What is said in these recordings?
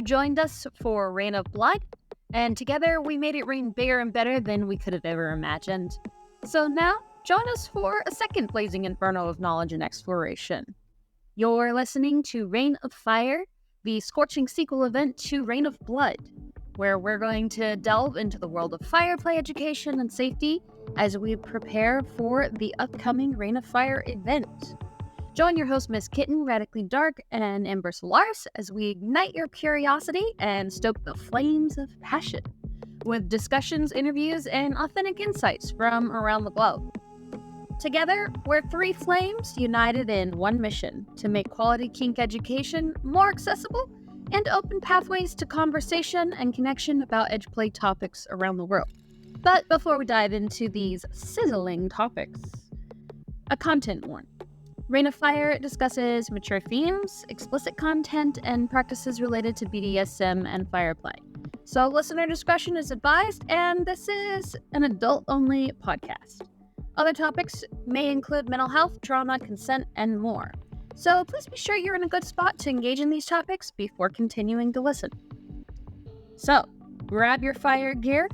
You joined us for Rain of Blood, and together we made it rain bigger and better than we could have ever imagined. So now, join us for a second blazing inferno of knowledge and exploration. You're listening to Rain of Fire, the scorching sequel event to Rain of Blood, where we're going to delve into the world of fireplay education and safety as we prepare for the upcoming Rain of Fire event. Join your host, Miss Kitten, Radically Dark, and Ember Solaris as we ignite your curiosity and stoke the flames of passion with discussions, interviews, and authentic insights from around the globe. Together, we're three flames united in one mission to make quality kink education more accessible and open pathways to conversation and connection about edgeplay topics around the world. But before we dive into these sizzling topics, a content warning. Rain of Fire discusses mature themes, explicit content, and practices related to BDSM and fireplay. So listener discretion is advised, and this is an adult-only podcast. Other topics may include mental health, trauma, consent, and more. So please be sure you're in a good spot to engage in these topics before continuing to listen. So, grab your fire gear,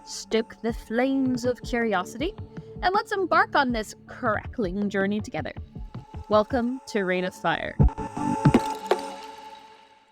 stoke the flames of curiosity, and let's embark on this crackling journey together. Welcome to Rain of Fire.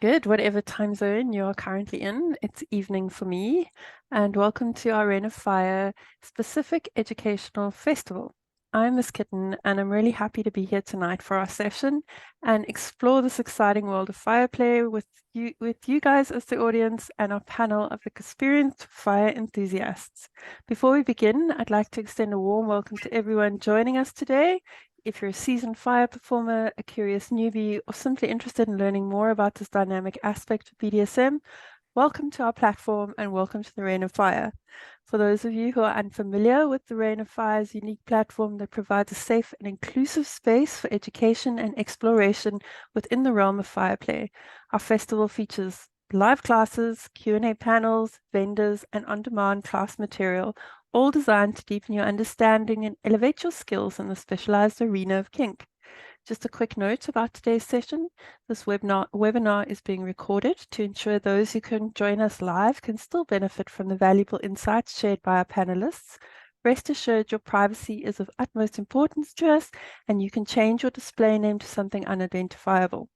Good, whatever time zone you're currently in, it's evening for me, and welcome to our Rain of Fire specific educational festival. I'm Miss Kitten, and I'm really happy to be here tonight for our session and explore this exciting world of fireplay with you guys as the audience and our panel of experienced fire enthusiasts. Before we begin, I'd like to extend a warm welcome to everyone joining us today. If you're a seasoned fire performer, a curious newbie, or simply interested in learning more about this dynamic aspect of BDSM, welcome to our platform and welcome to the Rain of Fire. For those of you who are unfamiliar with the Rain of Fire's unique platform that provides a safe and inclusive space for education and exploration within the realm of fireplay, our festival features live classes, Q&A panels, vendors, and on-demand class material, all designed to deepen your understanding and elevate your skills in the specialized arena of kink. Just a quick note about today's session. This webinar is being recorded to ensure those who can join us live can still benefit from the valuable insights shared by our panelists. Rest assured your privacy is of utmost importance to us, and you can change your display name to something unidentifiable.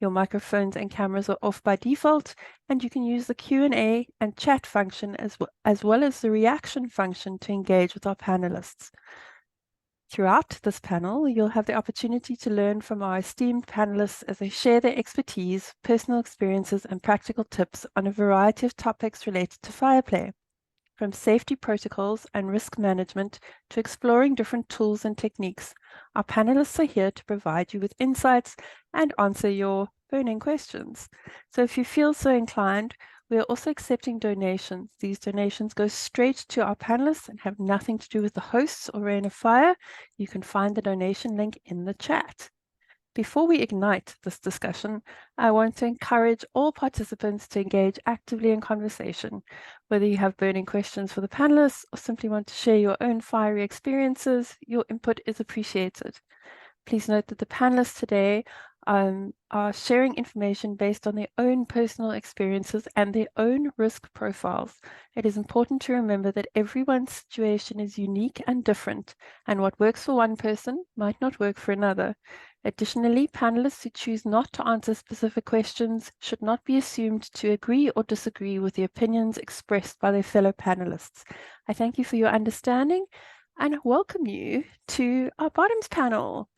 Your microphones and cameras are off by default, and you can use the Q&A and chat function as well as the reaction function to engage with our panelists. Throughout this panel, you'll have the opportunity to learn from our esteemed panelists as they share their expertise, personal experiences, and practical tips on a variety of topics related to fireplay. From safety protocols and risk management to exploring different tools and techniques, our panelists are here to provide you with insights and answer your burning questions. So if you feel so inclined, we are also accepting donations. These donations go straight to our panelists and have nothing to do with the hosts or Rain of Fire. You can find the donation link in the chat. Before we ignite this discussion, I want to encourage all participants to engage actively in conversation. Whether you have burning questions for the panelists or simply want to share your own fiery experiences, your input is appreciated. Please note that the panelists today are sharing information based on their own personal experiences and their own risk profiles. It is important to remember that everyone's situation is unique and different, and what works for one person might not work for another. Additionally, panelists who choose not to answer specific questions should not be assumed to agree or disagree with the opinions expressed by their fellow panelists. I thank you for your understanding and welcome you to our bottoms panel.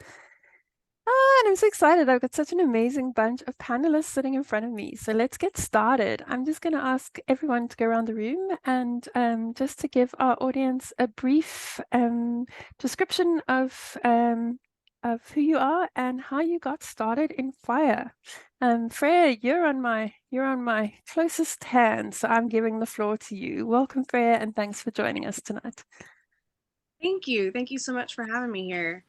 And I'm so excited. I've got such an amazing bunch of panelists sitting in front of me. So let's get started. I'm just going to ask everyone to go around the room and just to give our audience a brief description of who you are and how you got started in fire. Freya, you're on my closest hand, so I'm giving the floor to you. Welcome, Freya, and thanks for joining us tonight. Thank you. Thank you so much for having me here.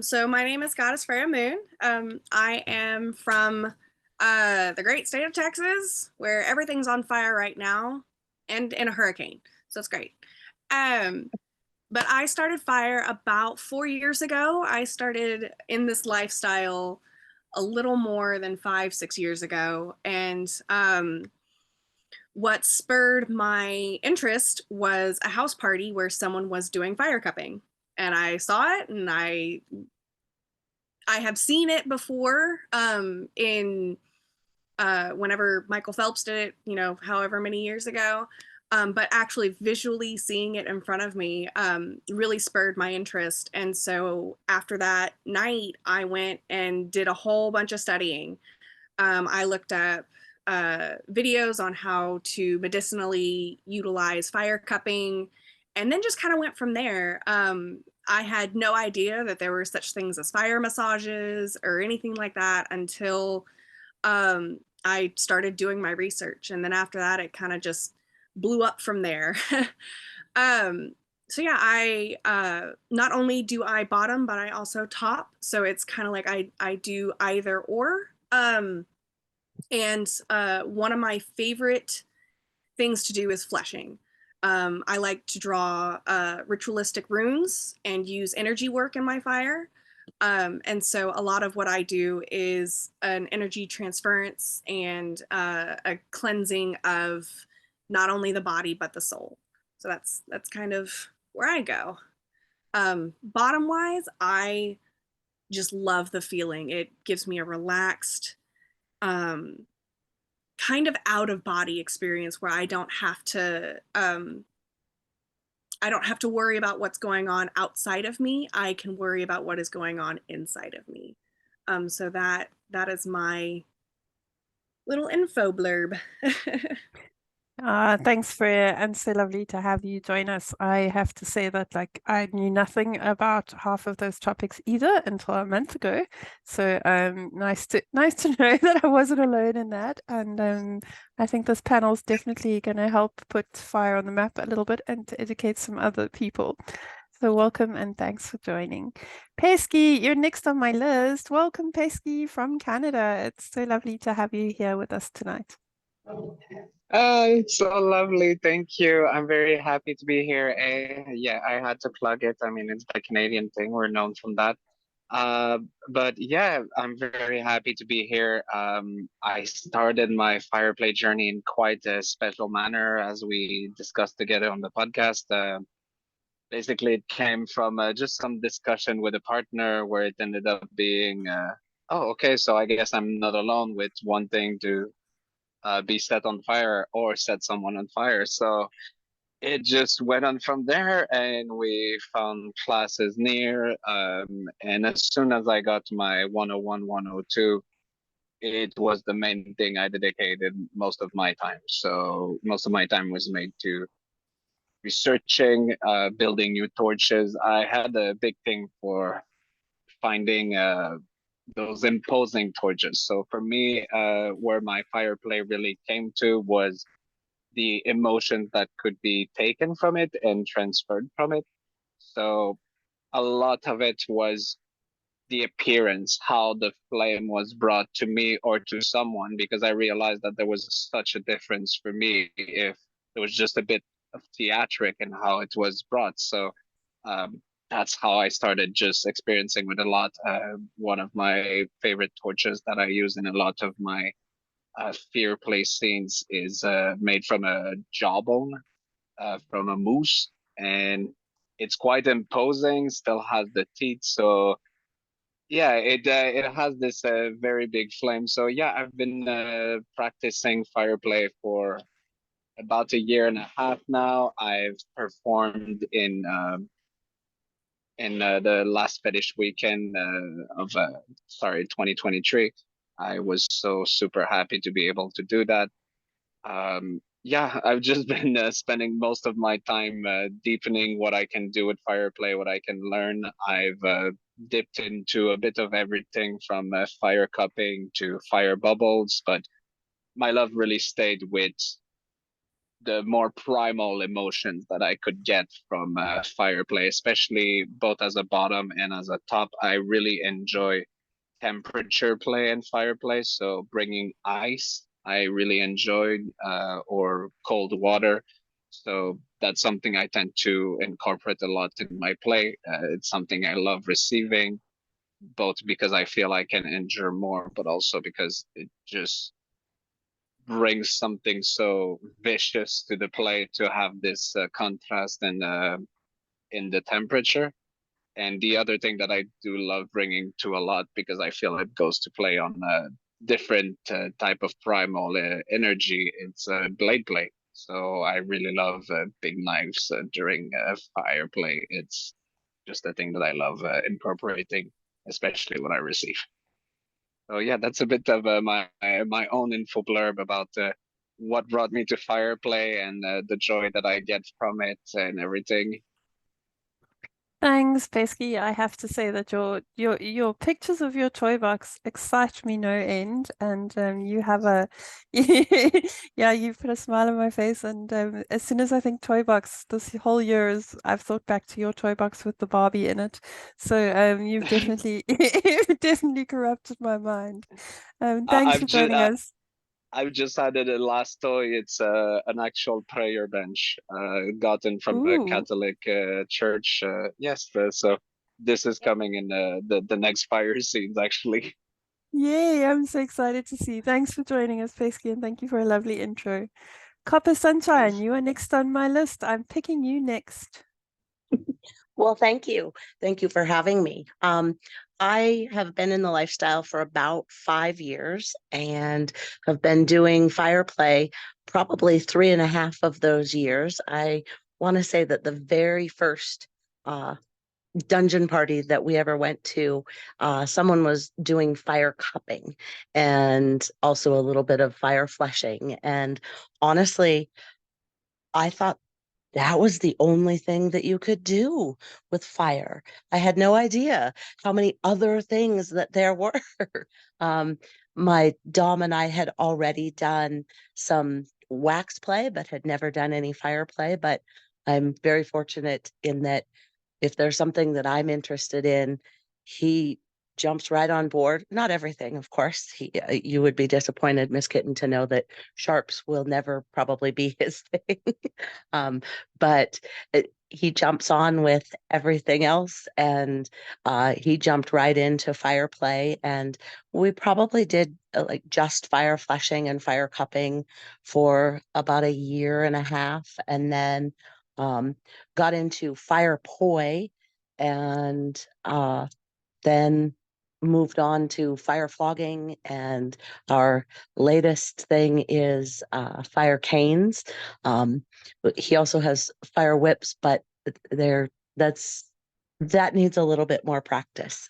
So my name is Goddess Freya Moon. I am from the great state of Texas, where everything's on fire right now and in a hurricane. So it's great. But I started fire about 4 years ago. I started in this lifestyle a little more than 5-6 years ago. And what spurred my interest was a house party where someone was doing fire cupping. And I saw it, and I have seen it before in whenever Michael Phelps did it, however many years ago. But actually visually seeing it in front of me really spurred my interest. And so after that night, I went and did a whole bunch of studying. I looked up videos on how to medicinally utilize fire cupping, and then just kind of went from there. I had no idea that there were such things as fire massages or anything like that until I started doing my research. And then after that, it kind of just blew up from there. So yeah, I not only do I bottom, but I also top. So it's kind of like I do either or. And one of my favorite things to do is fleshing. I like to draw ritualistic runes and use energy work in my fire. And so a lot of what I do is an energy transference and a cleansing of not only the body but the soul. So that's kind of where I go. Bottom wise, I just love the feeling. It gives me a relaxed, kind of out of body experience where I don't have to worry about what's going on outside of me. I can worry about what is going on inside of me. So that is my little info blurb. Thanks, Freya, and so lovely to have you join us. I have to say that I knew nothing about half of those topics either until a month ago. So nice to know that I wasn't alone in that. And I think this panel is definitely going to help put fire on the map a little bit and to educate some other people. So welcome and thanks for joining. Pesky, you're next on my list. Welcome, Pesky from Canada. It's so lovely to have you here with us tonight. It's so lovely. Thank you. I'm very happy to be here. Yeah, I had to plug it. I mean, it's the Canadian thing. We're known from that. But yeah, I'm very happy to be here. I started my fireplay journey in quite a special manner, as we discussed together on the podcast. Basically, it came from just some discussion with a partner where it ended up being, oh, okay, so I guess I'm not alone with wanting to be set on fire or set someone on fire. So it just went on from there, and we found classes near. And as soon as I got my 101, 102, it was the main thing I dedicated most of my time. So most of my time was made to researching, building new torches. I had a big thing for finding those imposing torches. So for me, where my fire play really came to was the emotions that could be taken from it and transferred from it. So a lot of it was the appearance, how the flame was brought to me or to someone, because I realized that there was such a difference for me if there was just a bit of theatric in how it was brought. So that's how I started just experiencing with a lot. One of my favorite torches that I use in a lot of my fear play scenes is made from a jawbone from a moose, and it's quite imposing, still has the teeth. So yeah, it has this very big flame. So yeah, I've been practicing fire play for about a year and a half now. I've performed in the last fetish weekend of 2023. I was so super happy to be able to do that. Yeah, I've just been spending most of my time deepening what I can do with fire play, what I can learn. I've dipped into a bit of everything from fire cupping to fire bubbles, but my love really stayed with the more primal emotions that I could get from fire play, especially both as a bottom and as a top. I really enjoy temperature play and fire play. So bringing ice, I really enjoyed, or cold water. So that's something I tend to incorporate a lot in my play. It's something I love receiving. both because I feel I can endure more, but also because it just brings something so vicious to the play to have this contrast in the temperature. And the other thing that I do love bringing to a lot, because I feel it goes to play on a different type of primal energy, it's blade play. So I really love big knives during fire play. It's just a thing that I love incorporating, especially when I receive. So yeah, that's a bit of my own info blurb about what brought me to fire play and the joy that I get from it and everything. Thanks, Pesky. I have to say that your pictures of your toy box excite me no end, and you have a yeah, you put a smile on my face. And as soon as I think toy box, this whole year is I've thought back to your toy box with the Barbie in it. So you've definitely you've definitely corrupted my mind. Thanks for I've just joining us. I've just added a last toy. It's an actual prayer bench, gotten from a Ooh. Catholic church. Yes, so this is coming in the next fire scenes actually. Yay, I'm so excited to see. Thanks for joining us, Pesky, and thank you for a lovely intro. Copper Sunshine, you are next on my list. I'm picking you next. Well, thank you. Thank you for having me. I have been in the lifestyle for about 5 years and have been doing fire play probably 3.5 of those years. I want to say that the very first dungeon party that we ever went to, someone was doing fire cupping and also a little bit of fire fleshing. And honestly, I thought that was the only thing that you could do with fire. I had no idea how many other things that there were. um, my Dom and I had already done some wax play, but had never done any fire play. But I'm very fortunate in that if there's something that I'm interested in, he jumps right on board. Not everything, of course. You would be disappointed, Miss Kitten, to know that sharps will never probably be his thing. But he jumps on with everything else, and he jumped right into fire play. And we probably did like just fire fleshing and fire cupping for about 1.5 years, and then got into fire poi, and then moved on to fire flogging, and our latest thing is fire canes. But he also has fire whips, but they're that needs a little bit more practice.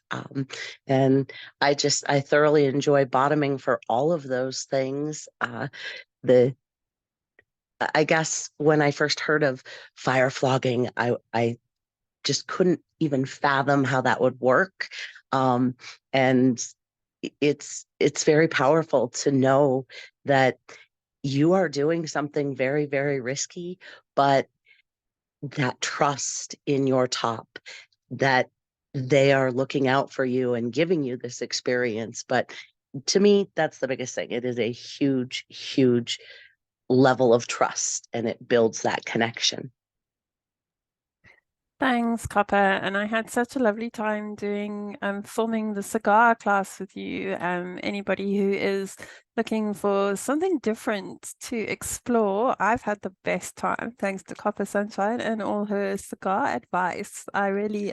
And I thoroughly enjoy bottoming for all of those things. The I guess when I first heard of fire flogging, I just couldn't even fathom how that would work. And it's very powerful to know that you are doing something very, very risky, but that trust in your top, that they are looking out for you and giving you this experience. But to me, that's the biggest thing. It is a huge, huge level of trust, and it builds that connection. Thanks, Copper. And I had such a lovely time doing filming the cigar class with you. Anybody who is looking for something different to explore, I've had the best time thanks to Copper Sunshine and all her cigar advice. I really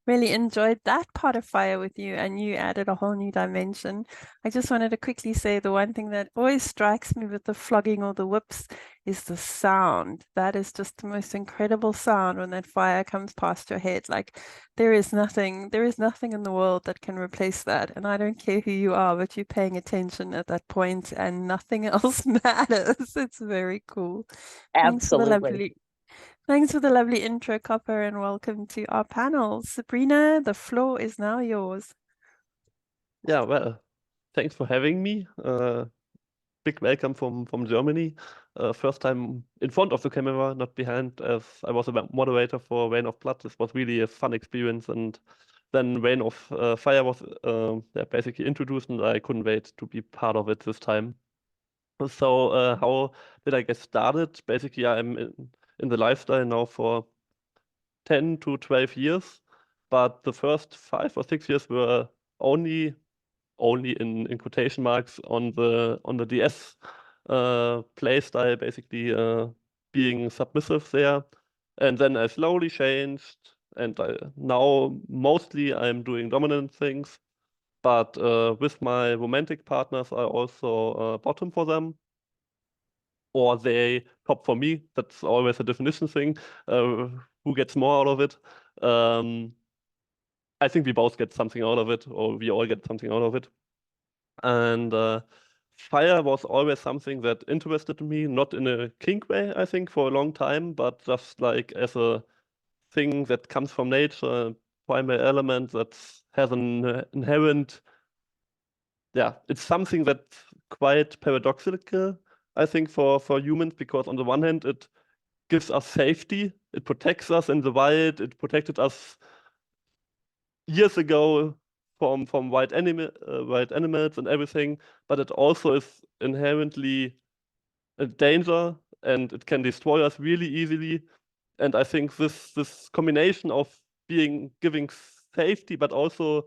really enjoyed that part of fire with you, and you added a whole new dimension. I just wanted to quickly say the one thing that always strikes me with the flogging or the whips is the sound. That is just the most incredible sound when that fire comes past your head. Like there is nothing in the world that can replace that. And I don't care who you are, but you're paying attention at that point and nothing else matters. It's very cool. Absolutely. Thanks for the lovely intro, Copper, and welcome to our panel. Sabrina, the floor is now yours. Yeah, well, thanks for having me. Big welcome from Germany. First time in front of the camera, not behind, as I was a moderator for Rain of Blood. This was really a fun experience, and then Rain of Fire was basically introduced, and I couldn't wait to be part of it this time. So how did I get started? Basically, I'm in the lifestyle now for 10 to 12 years. but the first 5 or 6 years were only in quotation marks on the DS play style, basically being submissive there. And then I slowly changed, and now mostly I'm doing dominant things. But with my romantic partners, I also bottom for them, or they top for me. That's always a definition thing. Who gets more out of it? I think we both get something out of it, or we all get something out of it. And fire was always something that interested me, not in a kink way, I think, for a long time, but just like as a thing that comes from nature, a primary element that has an inherent, yeah, it's something that's quite paradoxical, I think, for humans, because on the one hand, it gives us safety, it protects us in the wild, it protected us years ago from wild animals and everything, but it also is inherently a danger, and it can destroy us really easily. And I think this combination of giving safety but also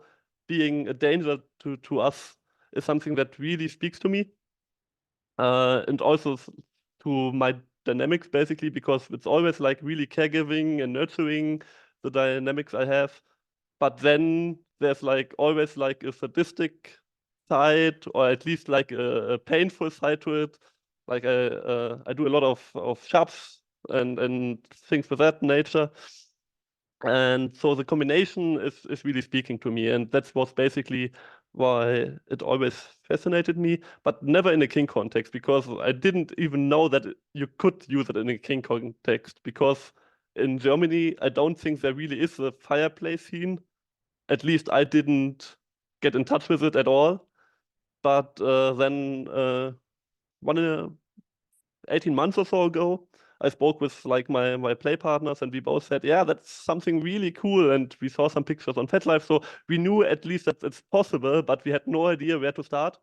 being a danger to us is something that really speaks to me, and also to my dynamics, basically, because it's always like really caregiving and nurturing the dynamics I have. But then there's like always like a sadistic side, or at least like a painful side to it. Like I do a lot of sharps and things of that nature. And so the combination is really speaking to me, and that was basically why it always fascinated me, but never in a kink context, because I didn't even know that you could use it in a kink context, because in Germany, I don't think there really is a fireplay scene. At least I didn't get in touch with it at all. But then 18 months or so ago, I spoke with like my play partners, and we both said, yeah, that's something really cool. And we saw some pictures on FetLife, so we knew at least that it's possible, but we had no idea where to start.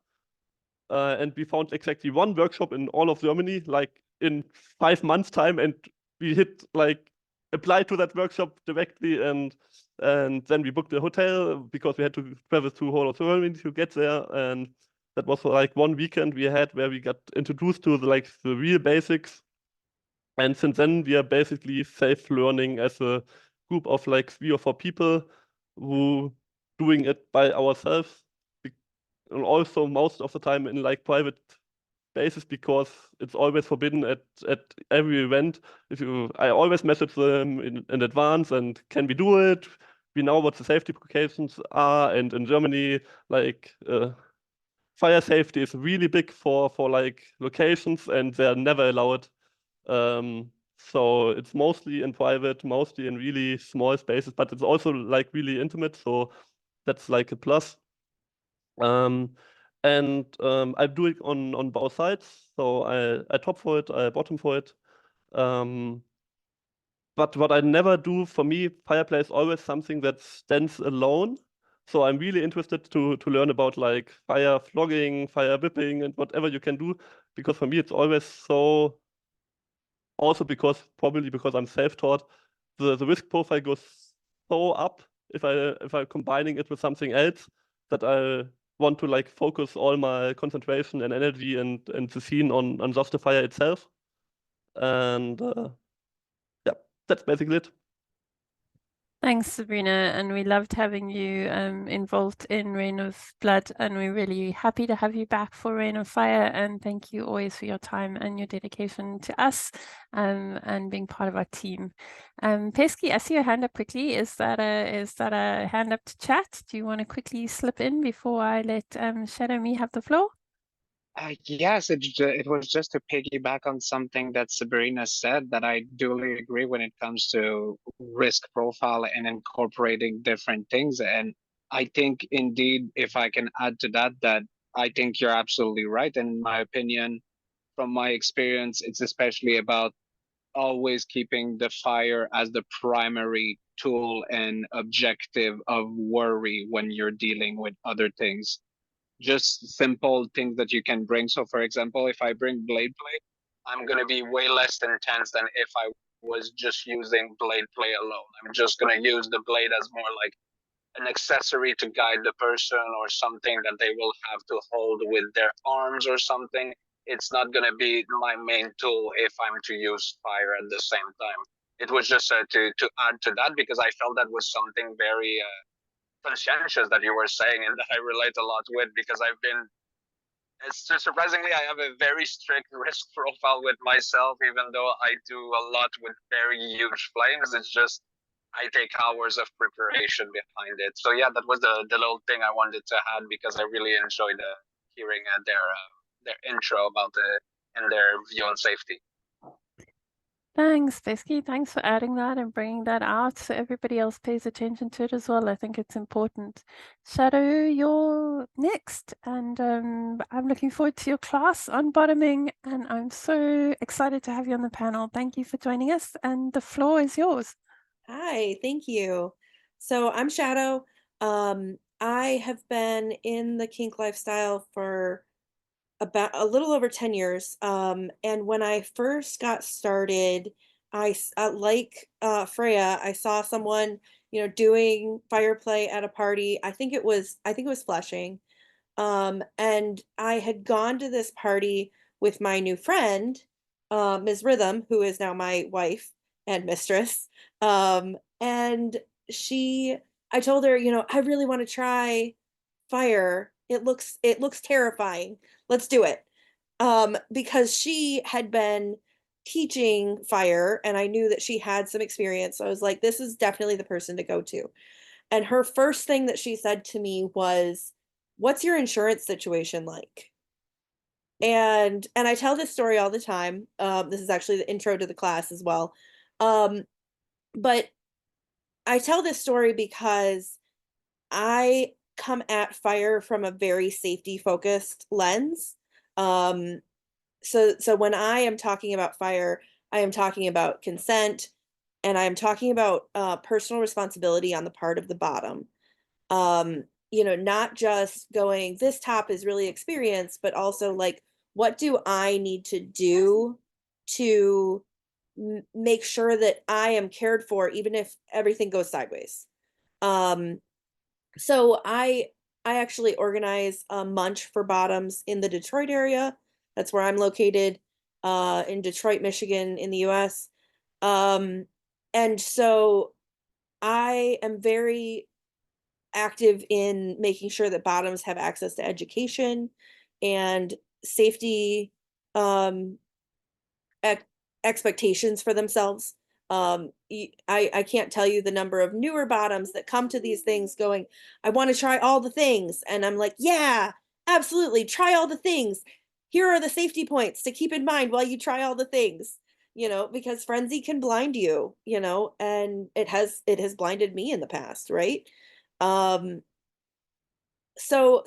And we found exactly one workshop in all of Germany, like in 5 months' time, and we hit like apply to that workshop directly, and then we booked a hotel because we had to travel to whole of Germany to get there, and that was like one weekend we had where we got introduced to the real basics. And since then, we are basically self-learning as a group of like 3 or 4 people who doing it by ourselves, and also most of the time in like private spaces, because it's always forbidden at every event. I always message them in advance, and can we do it? We know what the safety precautions are, and in Germany, like fire safety is really big for like locations, and they're never allowed. So it's mostly in private, mostly in really small spaces, but it's also like really intimate. So that's like a plus. And I'm doing on both sides. So I top for it, I bottom for it. But what I never do, for me, Fireplay is always something that stands alone. So I'm really interested to learn about like fire flogging, fire whipping, and whatever you can do, because for me it's always so. Also probably because I'm self-taught, the risk profile goes so up if I'm combining it with something else, that I want to like focus all my concentration and energy and the scene on just the fire itself. And yeah, that's basically it. Thanks, Sabrina, and we loved having you involved in Reign of Blood, and we're really happy to have you back for Reign of Fire. And thank you always for your time and your dedication to us, and being part of our team. Pesky, I see your hand up quickly. Is that a hand up to chat? Do you want to quickly slip in before I let Shadow Me have the floor? Yes, it was just to piggyback on something that Sabrina said, that I duly agree when it comes to risk profile and incorporating different things. And I think indeed, if I can add to that, that I think you're absolutely right. And in my opinion, from my experience, it's especially about always keeping the fire as the primary tool and objective of worry when you're dealing with other things. Just simple things that you can bring. So for example, if I bring blade play, I'm going to be way less intense than if I was just using blade play alone. I'm just gonna use the blade as more like an accessory to guide the person or something that they will have to hold with their arms or something. It's not going to be my main tool if I'm to use fire at the same time. It was just to add to that because I felt that was something very conscientious that you were saying and that I relate a lot with because I've been, it's just surprisingly, I have a very strict risk profile with myself, even though I do a lot with very huge flames. It's just I take hours of preparation behind it. So yeah, that was the little thing I wanted to add because I really enjoyed hearing their intro about and their view on safety. Thanks, Becky. Thanks for adding that and bringing that out so everybody else pays attention to it as well. I think it's important. Shadow, you're next, and I'm looking forward to your class on bottoming, and I'm so excited to have you on the panel. Thank you for joining us, and the floor is yours. Hi, thank you. So I'm Shadow. I have been in the kink lifestyle for about a little over 10 years. And when I first got started, like Freya, I saw someone, doing fire play at a party. I think it was Flushing. And I had gone to this party with my new friend, Ms. Rhythm, who is now my wife and mistress. And I told her, I really want to try fire. It looks terrifying. Let's do it. Because she had been teaching fire and I knew that she had some experience. So I was like, this is definitely the person to go to. And her first thing that she said to me was, "What's your insurance situation like?" And I tell this story all the time. This is actually the intro to the class as well. But I tell this story because I come at fire from a very safety focused lens. So when I am talking about fire, I am talking about consent and I am talking about personal responsibility on the part of the bottom. Not just going, this top is really experienced, but also like, what do I need to do to make sure that I am cared for, even if everything goes sideways? So I actually organize a munch for bottoms in the Detroit area. That's where I'm located, in Detroit, Michigan, in the US. And so I am very active in making sure that bottoms have access to education and safety expectations for themselves. I can't tell you the number of newer bottoms that come to these things going, I want to try all the things. And I'm like, yeah, absolutely. Try all the things. Here are the safety points to keep in mind while you try all the things, because frenzy can blind you, and it has blinded me in the past. Right. So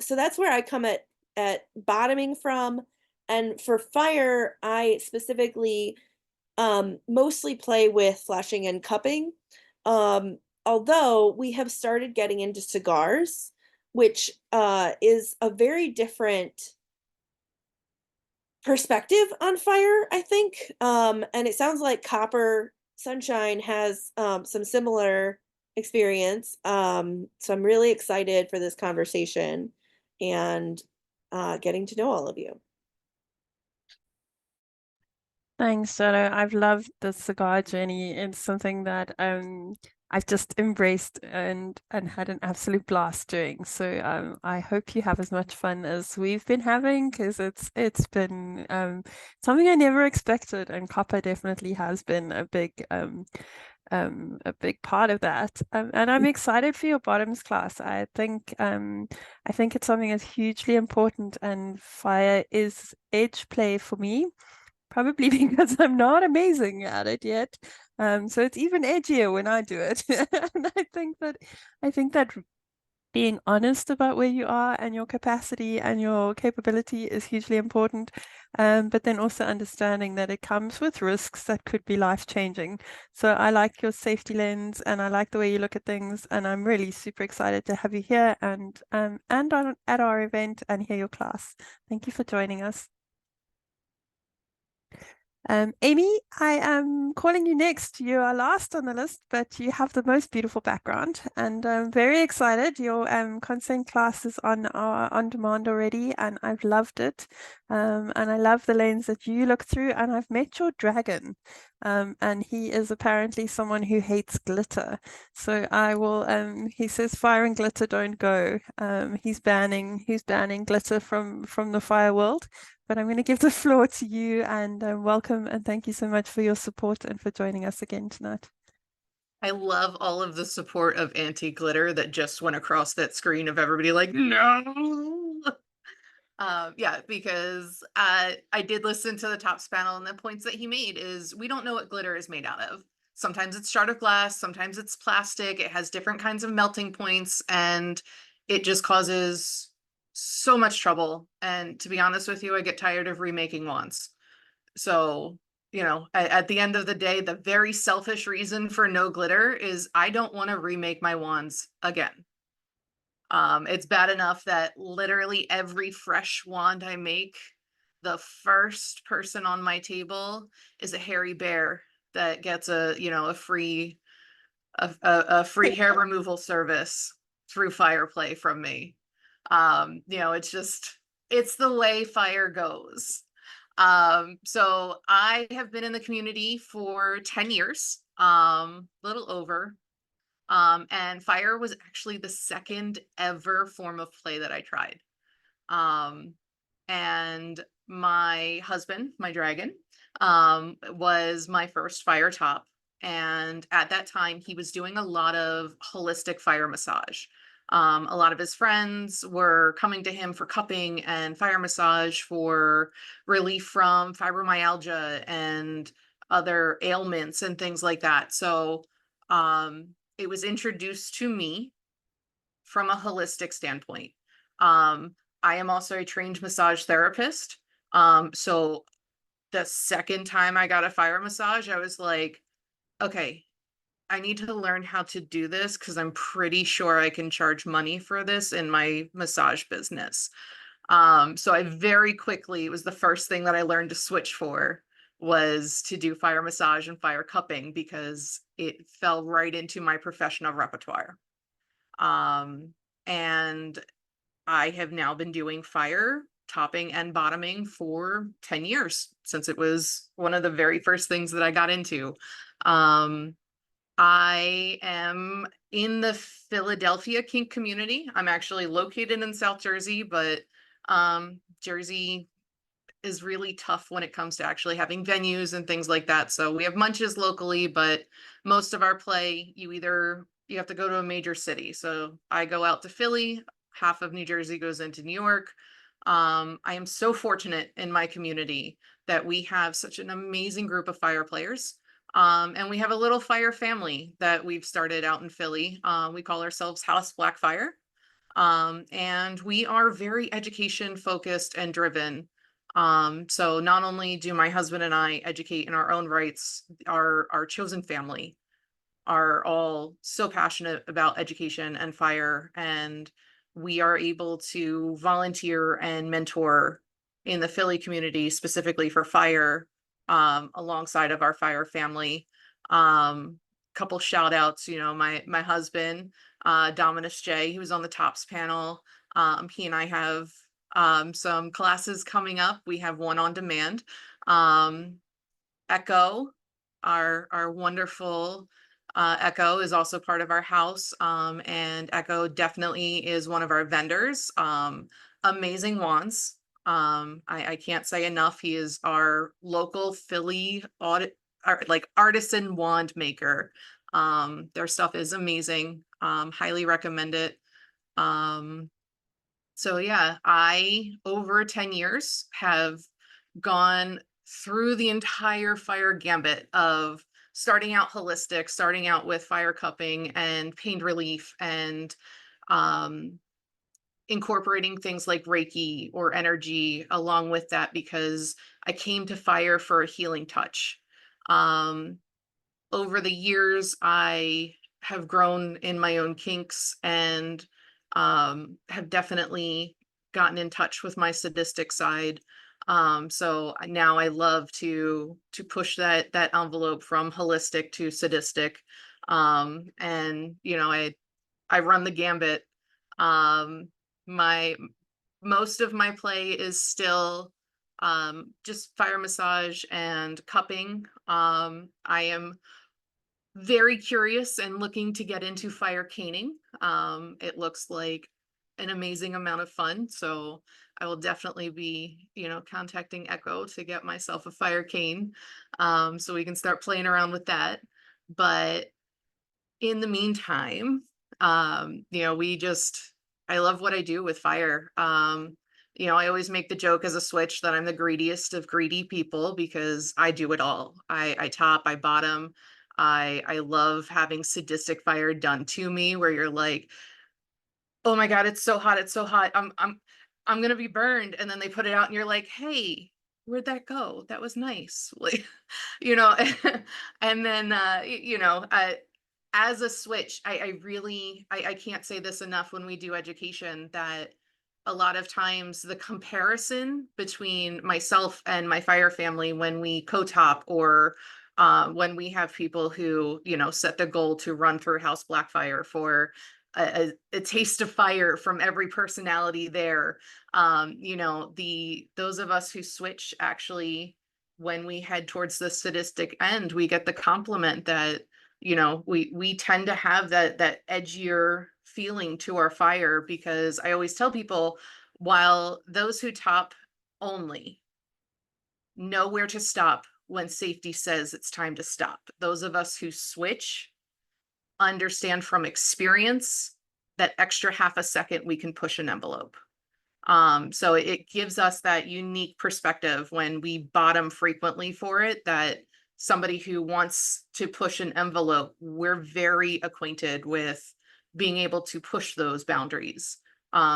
that's where I come at bottoming from. And for fire, I specifically mostly play with flashing and cupping. Although we have started getting into cigars, which is a very different perspective on fire, I think. And it sounds like Copper Sunshine has some similar experience. So I'm really excited for this conversation and getting to know all of you. Thanks, Shadow. I've loved the cigar journey. It's something that I've just embraced and had an absolute blast doing. So I hope you have as much fun as we've been having, because it's been something I never expected, and copper definitely has been a big part of that. And I'm excited for your bottoms class. I think it's something that's hugely important, and fire is edge play for me. Probably because I'm not amazing at it yet. So it's even edgier when I do it. And I think that being honest about where you are and your capacity and your capability is hugely important. But then also understanding that it comes with risks that could be life-changing. So I like your safety lens and I like the way you look at things, and I'm really super excited to have you here and at our event and hear your class. Thank you for joining us. Amy, I am calling you next. You are last on the list, but you have the most beautiful background, and I'm very excited. Your consent class is on demand already, and I've loved it. And I love the lens that you look through, and I've met your dragon, and he is apparently someone who hates glitter. So I will. He says fire and glitter don't go. He's banning glitter from the fire world. But I'm going to give the floor to you, and welcome and thank you so much for your support and for joining us again tonight. I love all of the support of anti-glitter that just went across that screen of everybody like, no. Yeah, because I did listen to the Tops panel, and the points that he made is we don't know what glitter is made out of. Sometimes it's shard of glass, sometimes it's plastic, it has different kinds of melting points, and it just causes so much trouble. And to be honest with you, I get tired of remaking wands. So, you know, at the end of the day, the very selfish reason for no glitter is I don't want to remake my wands again. It's bad enough that literally every fresh wand I make, the first person on my table is a hairy bear that gets a free hair removal service through Fireplay from me. It's the way fire goes. So I have been in the community for 10 years, little over. And fire was actually the second ever form of play that I tried. And my husband, my dragon, was my first fire top. And at that time, he was doing a lot of holistic fire massage. A lot of his friends were coming to him for cupping and fire massage for relief from fibromyalgia and other ailments and things like that. So it was introduced to me from a holistic standpoint. I am also a trained massage therapist. So the second time I got a fire massage, I was like, okay, I need to learn how to do this because I'm pretty sure I can charge money for this in my massage business. So I very quickly, it was the first thing that I learned to switch for was to do fire massage and fire cupping because it fell right into my professional repertoire. And I have now been doing fire topping and bottoming for 10 years since it was one of the very first things that I got into. I am in the Philadelphia kink community. I'm actually located in South Jersey, but Jersey is really tough when it comes to actually having venues and things like that. So we have Munches locally, but most of our play, you have to go to a major city. So I go out to Philly, half of New Jersey goes into New York. I am so fortunate in my community that we have such an amazing group of fire players. And we have a little fire family that we've started out in Philly. We call ourselves House Black Fire. And we are very education focused and driven. So not only do my husband and I educate in our own rights, our chosen family are all so passionate about education and fire, and we are able to volunteer and mentor in the Philly community specifically for fire, alongside of our fire family. Couple shout outs, my husband, Dominus J, who was on the Tops panel. He and I have some classes coming up. We have one on demand. Echo, our wonderful Echo is also part of our house, and Echo definitely is one of our vendors. Amazing wands. I can't say enough. He is our local Philly artisan wand maker. Their stuff is amazing. Highly recommend it. So yeah, I over 10 years have gone through the entire fire gambit of starting out holistic, starting out with fire cupping and pain relief, and incorporating things like Reiki or energy along with that, because I came to fire for a healing touch. Over the years, I have grown in my own kinks and have definitely gotten in touch with my sadistic side. So now I love to push that envelope from holistic to sadistic. And you know, I run the gambit. My most of my play is still just fire massage and cupping. I am very curious and looking to get into fire caning. It looks like an amazing amount of fun. So I will definitely be, you know, contacting Echo to get myself a fire cane. So we can start playing around with that. But in the meantime, you know, I love what I do with fire. You know, I always make the joke as a switch that I'm the greediest of greedy people because I do it all. I top, I bottom. I love having sadistic fire done to me where you're like, oh my God, it's so hot, it's so hot. I'm gonna be burned. And then they put it out and you're like, hey, where'd that go? That was nice. Like, you know, and then you know, as a switch, I really I can't say this enough when we do education that a lot of times the comparison between myself and my fire family when we co-top or when we have people who, you know, set the goal to run through House Blackfire for a taste of fire from every personality there. You know, those of us who switch actually, when we head towards the sadistic end, we get the compliment that, you know, we tend to have that edgier feeling to our fire because I always tell people, while those who top only know where to stop when safety says it's time to stop, those of us who switch understand from experience that extra half a second we can push an envelope. So it gives us that unique perspective when we bottom frequently for it, that somebody who wants to push an envelope, we're very acquainted with being able to push those boundaries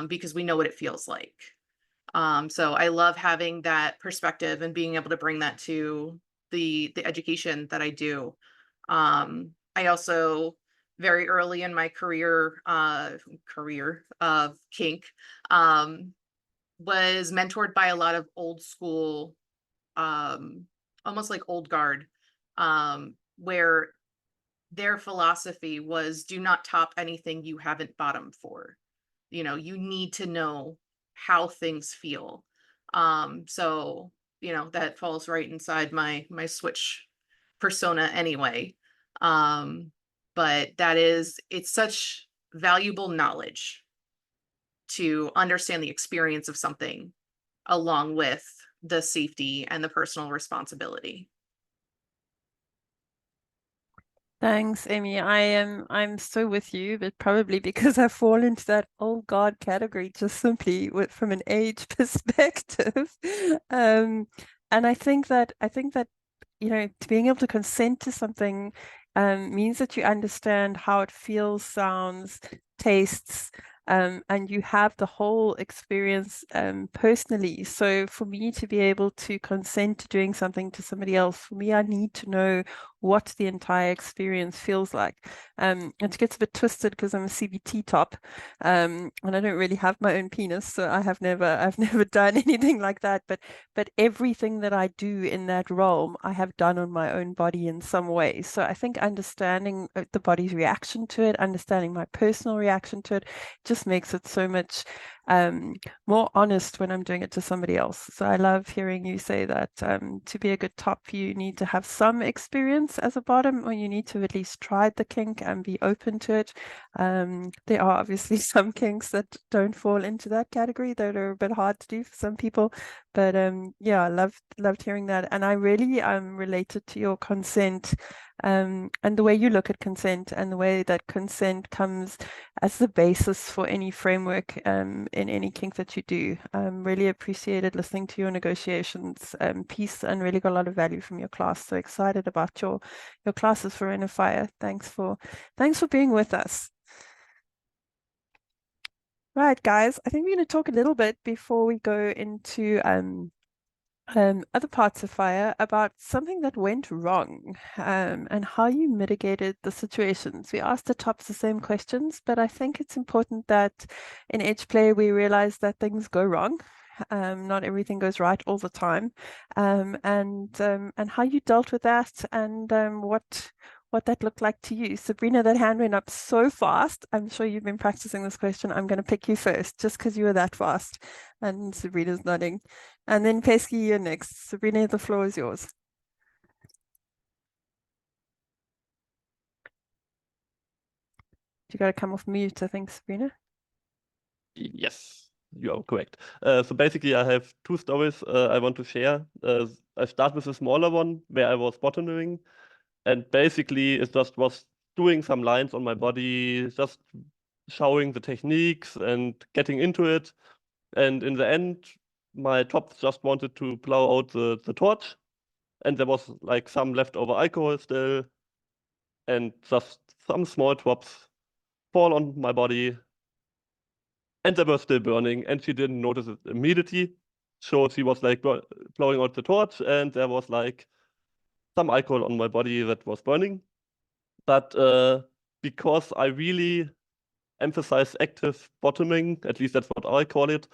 because we know what it feels like. So I love having that perspective and being able to bring that to the education that I do. I also very early in my career of kink was mentored by a lot of old school, almost like old guard, where their philosophy was do not top anything you haven't bottomed for. You know, you need to know how things feel. So, you know, that falls right inside my switch persona anyway. But it's such valuable knowledge to understand the experience of something along with the safety and the personal responsibility. Thanks, Amy. I'm so with you, but probably because I fall into that old guard category just simply from an age perspective. And I think that you know, being able to consent to something means that you understand how it feels, sounds, tastes, and you have the whole experience personally. So for me to be able to consent to doing something to somebody else, for me, I need to know what the entire experience feels like. It gets a bit twisted because I'm a CBT top, and I don't really have my own penis, so I've never done anything like that. But everything that I do in that realm, I have done on my own body in some way. So I think understanding the body's reaction to it, understanding my personal reaction to it, just makes it so much more honest when I'm doing it to somebody else. So I love hearing you say that to be a good top, you need to have some experience as a bottom, or you need to at least try the kink and be open to it. There are obviously some kinks that don't fall into that category that are a bit hard to do for some people. But yeah, I loved hearing that. And I really related to your consent and the way you look at consent and the way that consent comes as the basis for any framework in any kink that you do. Really appreciated listening to your negotiations piece and really got a lot of value from your class. So excited about your classes for Reign of Fire. Thanks for being with us. Right, guys, I think we're going to talk a little bit before we go into other parts of fire about something that went wrong and how you mitigated the situations. We asked the tops the same questions, but I think it's important that in edge play we realize that things go wrong Not everything goes right all the time, and how you dealt with that, and what that looked like to you. Sabrina, that hand went up so fast. I'm sure you've been practicing this question. I'm going to pick you first, just because you were that fast. And Sabrina's nodding. And then Pesky, you're next. Sabrina, the floor is yours. You got to come off mute, I think, Sabrina. Yes, you are correct. So basically, I have two stories I want to share. I start with a smaller one where I was bottoming, and basically it just was doing some lines on my body, just showing the techniques and getting into it. And in the end, my top just wanted to blow out the torch, and there was like some leftover alcohol still, and just some small drops fall on my body, and they were still burning, and she didn't notice it immediately. So she was like blowing out the torch, and there was like some alcohol on my body that was burning. But because I really emphasize active bottoming, at least that's what I call it,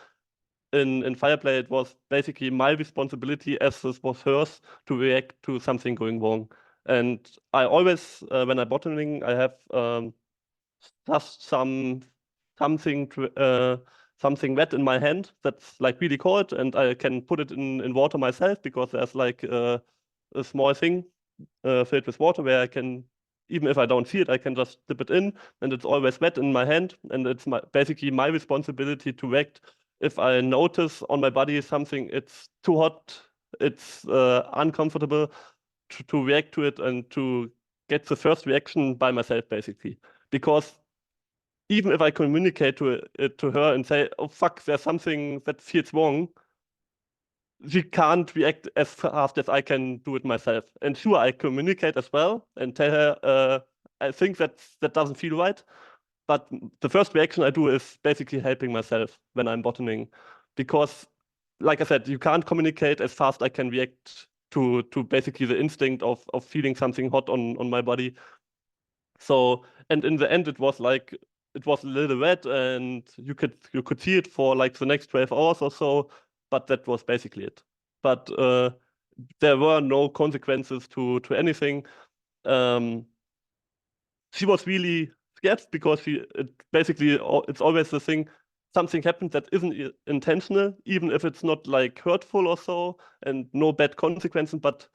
in Fireplay, it was basically my responsibility as this was hers to react to something going wrong. And I always, when I'm bottoming, I have just something wet in my hand that's like really cold, and I can put it in water myself, because there's like a small thing filled with water where I can, even if I don't see it, I can just dip it in, and it's always wet in my hand, and it's basically my responsibility to react if I notice on my body something, it's too hot, it's uncomfortable, to react to it and to get the first reaction by myself, basically. Because even if I communicate to her and say, oh fuck, there's something that feels wrong, she can't react as fast as I can do it myself. And sure, I communicate as well and tell her, I think that doesn't feel right. But the first reaction I do is basically helping myself when I'm bottoming. Because, like I said, you can't communicate as fast I can react to basically the instinct of feeling something hot on my body. So, and in the end, it was like, it was a little wet, and you could see it for like the next 12 hours or so, but that was basically it. But there were no consequences to anything. She was really scared, because it's always the thing, something happened that isn't intentional, even if it's not like hurtful or so, and no bad consequences, but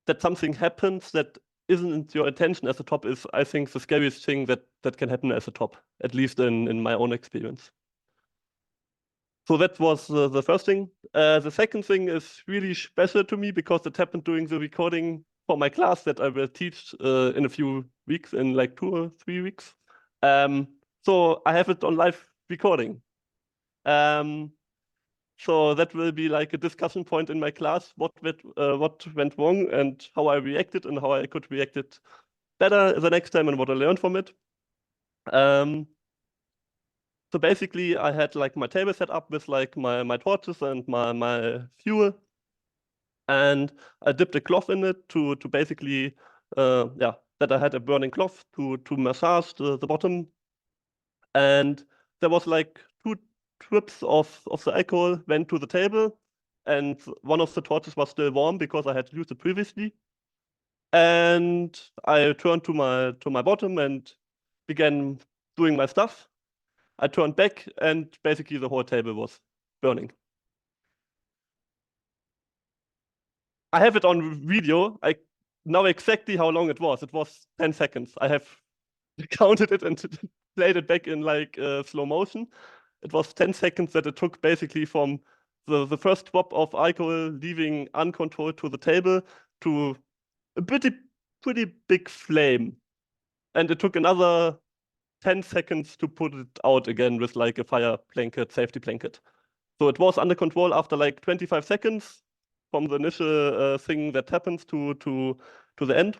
that something happens that isn't your intention as a top is, I think, the scariest thing that can happen as a top, at least in my own experience. So that was the first thing. The second thing is really special to me, because it happened during the recording for my class that I will teach in a few weeks, in like 2 or 3 weeks. So I have it on live recording. So that will be like a discussion point in my class, what went wrong and how I reacted and how I could react it better the next time and what I learned from it. So basically I had like my table set up with like my torches and my fuel, and I dipped a cloth in it to basically, that I had a burning cloth to massage the bottom. And there was like 2 drips of the alcohol went to the table, and one of the torches was still warm because I had used it previously. And I turned to my bottom and began doing my stuff. I turned back, and basically the whole table was burning. I have it on video. I know exactly how long it was. It was 10 seconds. I have counted it and played it back in like slow motion. It was 10 seconds that it took basically from the first drop of alcohol leaving uncontrolled to the table to a pretty big flame. And it took another 10 seconds to put it out again with like a fire blanket, safety blanket. So it was under control after like 25 seconds from the initial thing that happens to the end.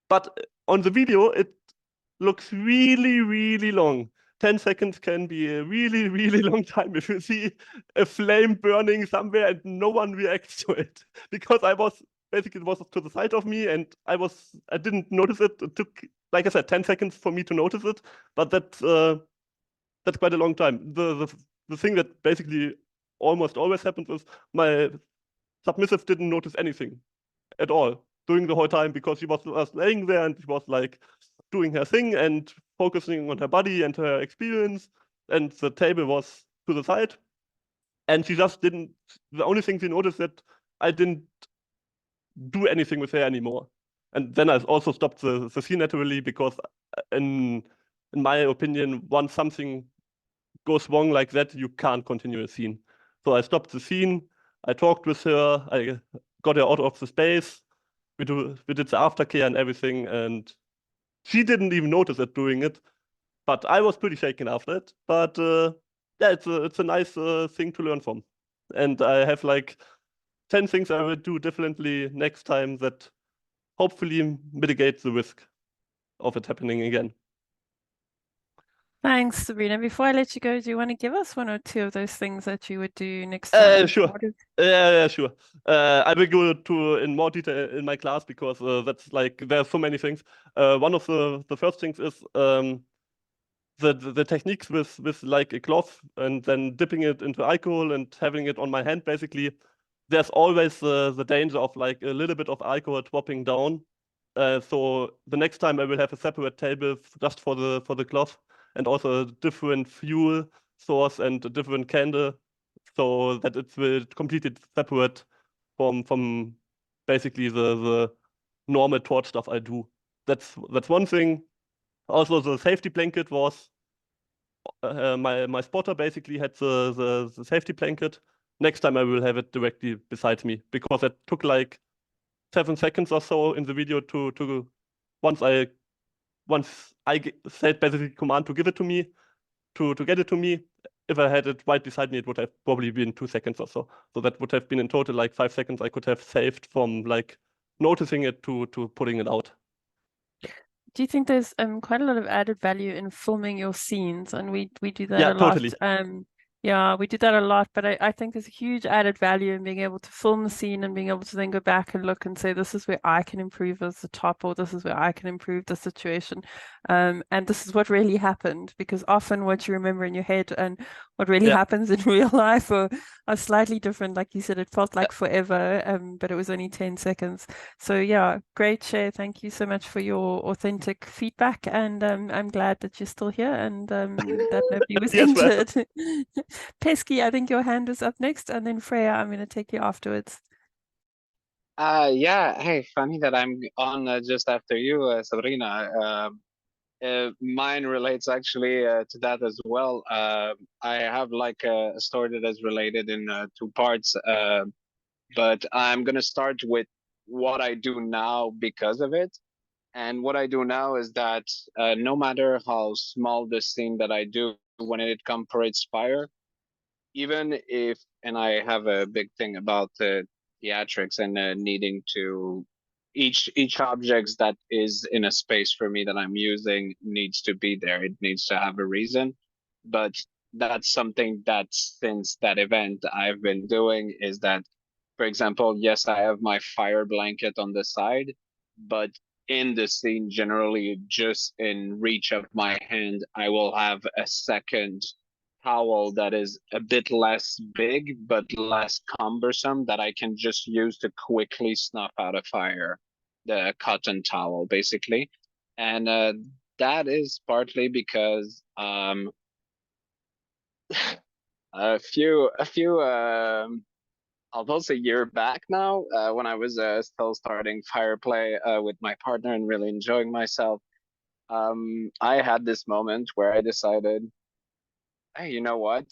But on the video, it looks really, really long. 10 seconds can be a really, really long time if you see a flame burning somewhere and no one reacts to it. Because it was to the side of me, and I didn't notice it. It took, like I said, 10 seconds for me to notice it, but that's quite a long time. The thing that basically almost always happens is my submissive didn't notice anything at all during the whole time because she was laying there and she was like doing her thing and focusing on her body and her experience, and the table was to the side, and she just didn't. The only thing she noticed that I didn't do anything with her anymore, and then I also stopped the scene naturally because in my opinion, once something goes wrong like that, you can't continue a scene. So I stopped the scene. I talked with her. I got her out of the space. We did the aftercare and everything, and she didn't even notice it doing it. But I was pretty shaken after it. But yeah, it's a nice thing to learn from, and I have like 10 things I will do differently next time that hopefully mitigate the risk of it happening again. Thanks, Sabrina. Before I let you go, do you want to give us one or two of those things that you would do next time? Sure. Yeah, sure. I will go to in more detail in my class because that's like there are so many things. One of the first things is the techniques with like a cloth and then dipping it into alcohol and having it on my hand. Basically, there's always the danger of like a little bit of alcohol dropping down. So the next time I will have a separate table just for the cloth, and also a different fuel source and a different candle, so that it will completely separate from basically the normal torch stuff I do. That's one thing. Also, the safety blanket was my spotter basically had the safety blanket. Next time I will have it directly beside me because it took like 7 seconds or so in the video to once I said basically command to give it to me, to get it to me. If I had it right beside me, it would have probably been 2 seconds or so. So that would have been in total like 5 seconds I could have saved from like noticing it to putting it out. Do you think there's quite a lot of added value in filming your scenes? And we do that Yeah, a lot. totally. Yeah, we do that a lot, but I think there's a huge added value in being able to film the scene and being able to then go back and look and say, this is where I can improve as the top, or this is where I can improve the situation. And this is what really happened, because often what you remember in your head and what really happens in real life are slightly different. Like you said, it felt like forever, but it was only 10 seconds. So yeah, great share. Thank you so much for your authentic feedback. And I'm glad that you're still here and that nobody was Yes, well. injured. Pesky, I think your hand is up next, and then Freya, I'm going to take you afterwards. Yeah. Hey, funny that I'm on just after you, Sabrina. Mine relates actually to that as well. I have like a story that is related in 2 parts, but I'm gonna start with what I do now because of it. And what I do now is that no matter how small the scene that I do, when it incorporates fire, even if, and I have a big thing about theatrics and needing to each objects that is in a space for me that I'm using needs to be there. It needs to have a reason. But that's something that since that event I've been doing is that, for example, yes, I have my fire blanket on the side, but in the scene, generally just in reach of my hand, I will have a second towel that is a bit less big but less cumbersome that I can just use to quickly snuff out a fire. The cotton towel, basically, and that is partly because a few almost a year back now, when I was still starting Fireplay with my partner and really enjoying myself, I had this moment where I decided, hey, you know what?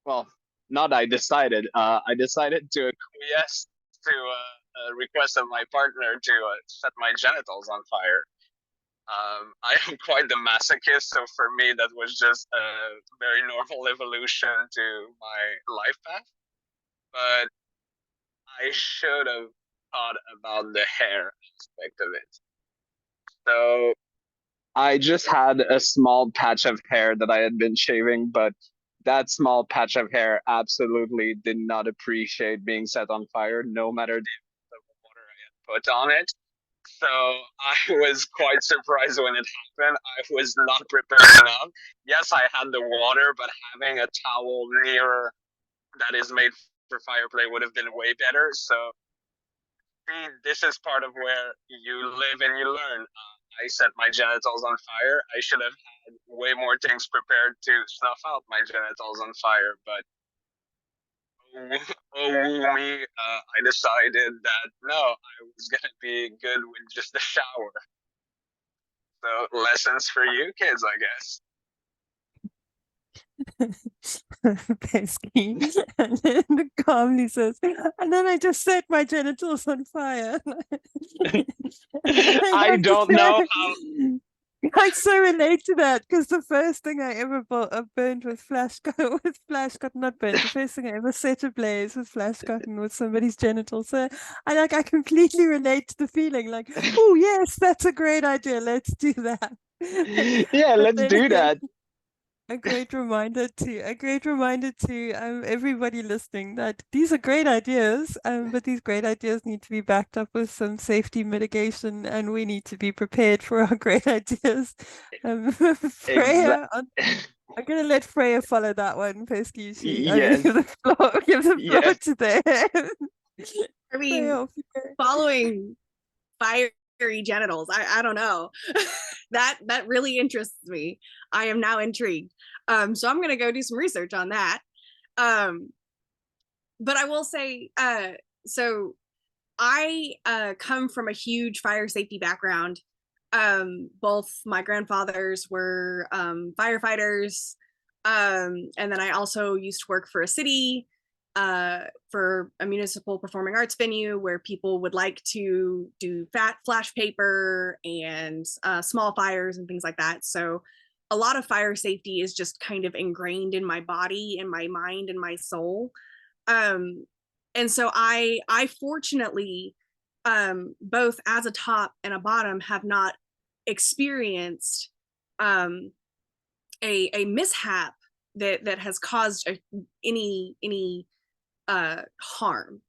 Well, not I decided. I decided to acquiesce to a request of my partner to set my genitals on fire. I am quite the masochist, so for me that was just a very normal evolution to my life path. But I should have thought about the hair aspect of it. So I just had a small patch of hair that I had been shaving, but that small patch of hair absolutely did not appreciate being set on fire, no matter the amount of water I had put on it. So I was quite surprised when it happened. I was not prepared enough. Yes, I had the water, but having a towel near that is made for fire play would have been way better. So this is part of where you live and you learn. I set my genitals on fire. I should have had way more things prepared to snuff out my genitals on fire, but oh me, I decided that no, I was gonna be good with just a shower. So lessons for you kids, I guess. Pesky. And then calmly says, and then I just set my genitals on fire. I have to don't know how. say, I so relate to that because the first thing I ever burned with not burnt. The first thing I ever set ablaze with flash cotton with somebody's genitals. So I completely relate to the feeling. Like, oh yes, that's a great idea. Let's do that. Yeah, But let's then do that. a great reminder to everybody listening that these are great ideas, but these great ideas need to be backed up with some safety mitigation, and we need to be prepared for our great ideas. Freya, I'm gonna let Freya follow that one. Pesky, I'm gonna Yes. give the floor Yes. to them. I mean, Freya, off you go. following fiery genitals, I don't know. that really interests me. I am now intrigued. So I'm gonna go do some research on that. But I will say, so I come from a huge fire safety background. Both my grandfathers were firefighters, and then I also used to work for a city, for a municipal performing arts venue where people would like to do flash paper and small fires and things like that. So a lot of fire safety is just kind of ingrained in my body, in my mind, and my soul. And so I fortunately, both as a top and a bottom, have not experienced a mishap that has caused any harm.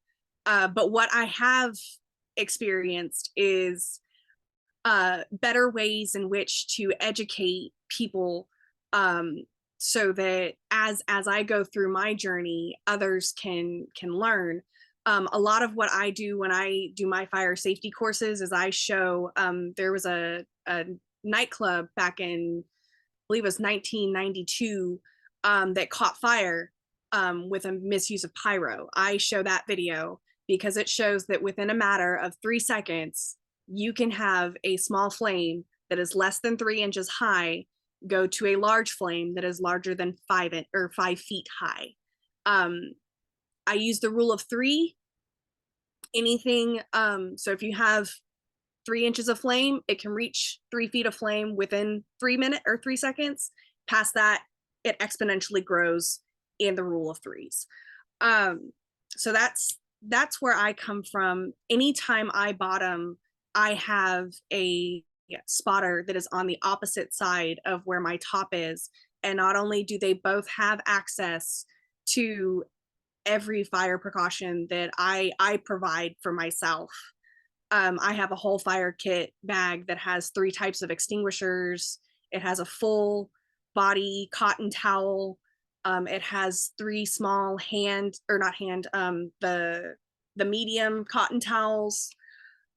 But what I have experienced is better ways in which to educate people, so that as I go through my journey, others can learn. A lot of what I do when I do my fire safety courses is I show, there was a nightclub back in, I believe it was 1992, that caught fire with a misuse of pyro. I show that video because it shows that within a matter of 3 seconds, you can have a small flame that is less than 3 inches high go to a large flame that is larger than 5 feet high. I use the rule of 3. Anything, so if you have 3 inches of flame, it can reach 3 feet of flame within 3 minutes or 3 seconds. Past that, it exponentially grows in the rule of 3s. So that's where I come from. Anytime I bottom, I have a spotter that is on the opposite side of where my top is. And not only do they both have access to every fire precaution that I provide for myself. I have a whole fire kit bag that has 3 types of extinguishers. It has a full body cotton towel. It has 3 small the medium cotton towels.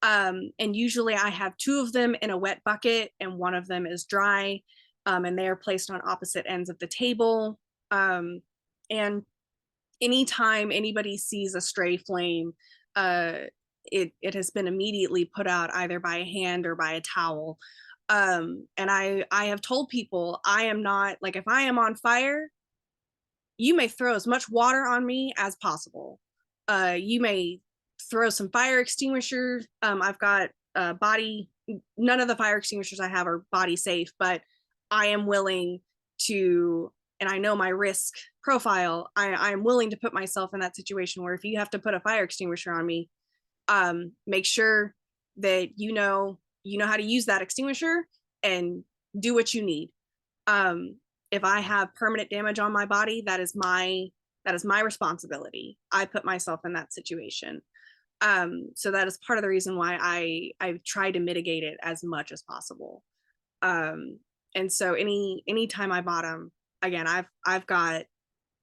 And usually I have 2 of them in a wet bucket and 1 of them is dry. And they are placed on opposite ends of the table. And anytime anybody sees a stray flame, it has been immediately put out either by a hand or by a towel. And I have told people, I am not, like, if I am on fire, you may throw as much water on me as possible. You may throw some fire extinguishers. I've got body, none of the fire extinguishers I have are body safe, but I am willing to, and I know my risk profile, I am willing to put myself in that situation where if you have to put a fire extinguisher on me, make sure that you know how to use that extinguisher and do what you need. If I have permanent damage on my body, that is my responsibility. I put myself in that situation. So that is part of the reason why I try to mitigate it as much as possible. And so anytime I bottom, again, I've got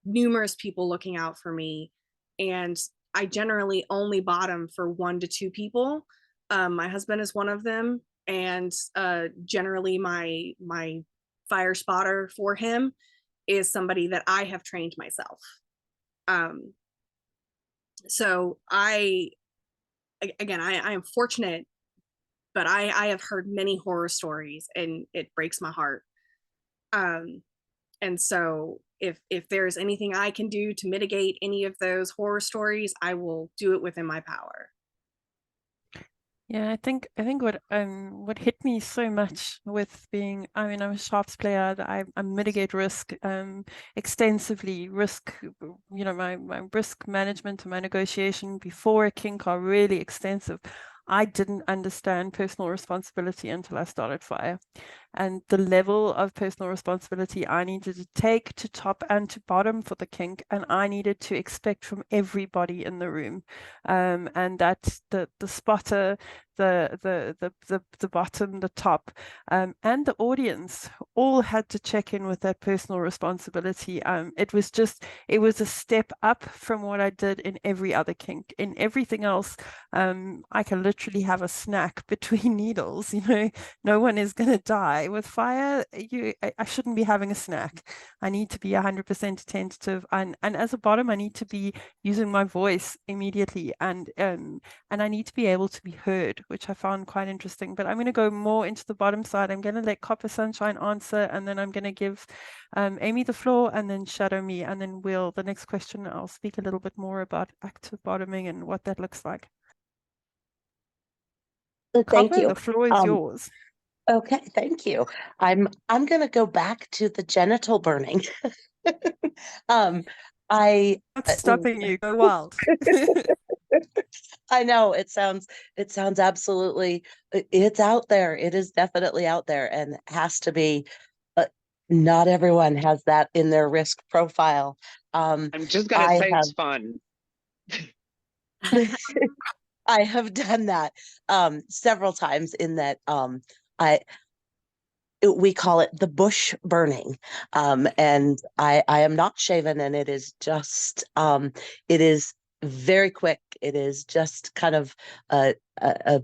numerous people looking out for me, and I generally only bottom for 1 to 2 people. My husband is one of them, and generally my fire spotter for him is somebody that I have trained myself. So again, I am fortunate, but I have heard many horror stories, and it breaks my heart. And so if there's anything I can do to mitigate any of those horror stories, I will do it within my power. Yeah, I think what hit me so much with being, I mean, I'm a sharps player, that I mitigate risk extensively. Risk, you know, my risk management and my negotiation before a kink are really extensive. I didn't understand personal responsibility until I started fire, and the level of personal responsibility I needed to take to top and to bottom for the kink, and I needed to expect from everybody in the room, and that the spotter, the bottom, the top, and the audience all had to check in with that personal responsibility. It was a step up from what I did in every other kink. In everything else, I can literally have a snack between needles. You know, no one is going to die. With fire, I shouldn't be having a snack. I need to be 100% attentive, and as a bottom, I need to be using my voice immediately, and I need to be able to be heard, which I found quite interesting. But I'm going to go more into the bottom side. I'm going to let Copper Sunshine answer, and then I'm going to give Amy the floor, and then Shadow me, and then the next question, I'll speak a little bit more about active bottoming and what that looks like. Thank Copper, you. the floor is yours. Okay, thank you. I'm going to go back to the genital burning. Not stopping you. Go wild. I know it sounds absolutely, it's out there. It is definitely out there, and has to be. Not everyone has that in their risk profile. I'm just gonna say it's fun. I have done that several times, in that we call it the bush burning, and I am not shaven, and it is just it is very quick. It is just kind of the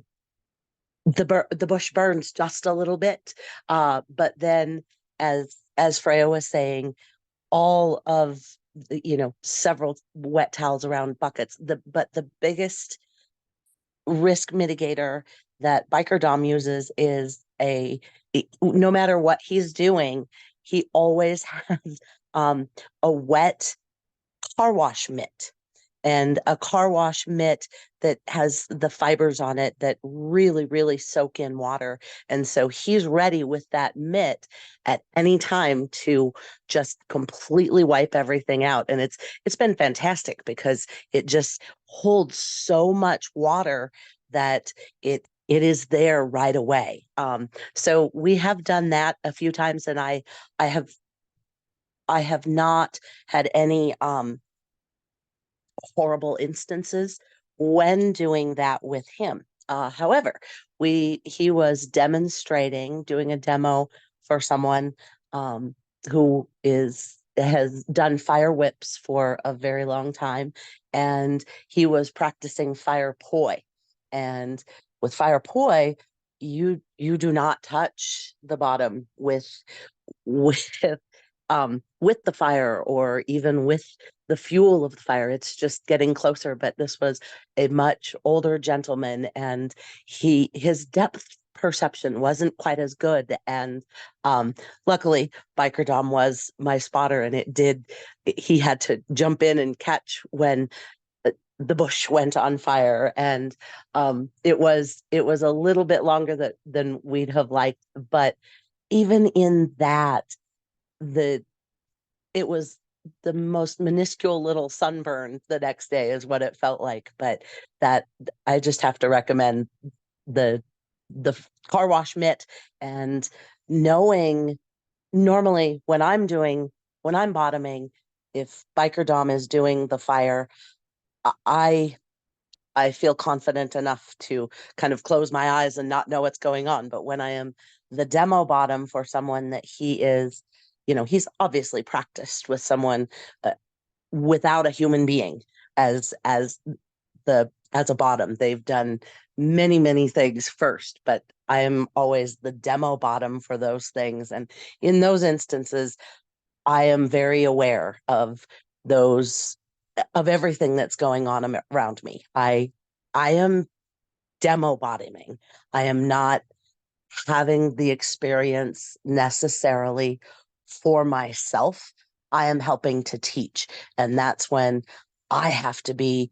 bush burns just a little bit, but then, as Freya was saying, all of several wet towels around buckets. But the biggest risk mitigator that Biker Dom uses is no matter what he's doing, he always has a wet car wash mitt, and a car wash mitt that has the fibers on it that really, really soak in water. And so he's ready with that mitt at any time to just completely wipe everything out. And it's been fantastic, because it just holds so much water that it is there right away. So we have done that a few times, and I have not had any horrible instances when doing that with him. However, he was doing a demo for someone who has done fire whips for a very long time, and he was practicing fire poi. And with fire poi, you do not touch the bottom with the fire, or even with the fuel of the fire. It's just getting closer. But this was a much older gentleman, and his depth perception wasn't quite as good. And luckily, Biker Dom was my spotter, and he had to jump in and catch when the bush went on fire. And it was a little bit longer than we'd have liked. But even in that, it was the most minuscule little sunburn the next day is what it felt like. But that, I just have to recommend the car wash mitt, and knowing normally when I'm bottoming, if Biker Dom is doing the fire, I I feel confident enough to kind of close my eyes and not know what's going on. But when I am the demo bottom for someone that he is, he's obviously practiced with someone without a human being as a bottom. They've done many, many things first, but I am always the demo bottom for those things. And in those instances, I am very aware of everything that's going on around me. I am demo bottoming. I am not having the experience necessarily for myself. I am helping to teach. And that's when I have to be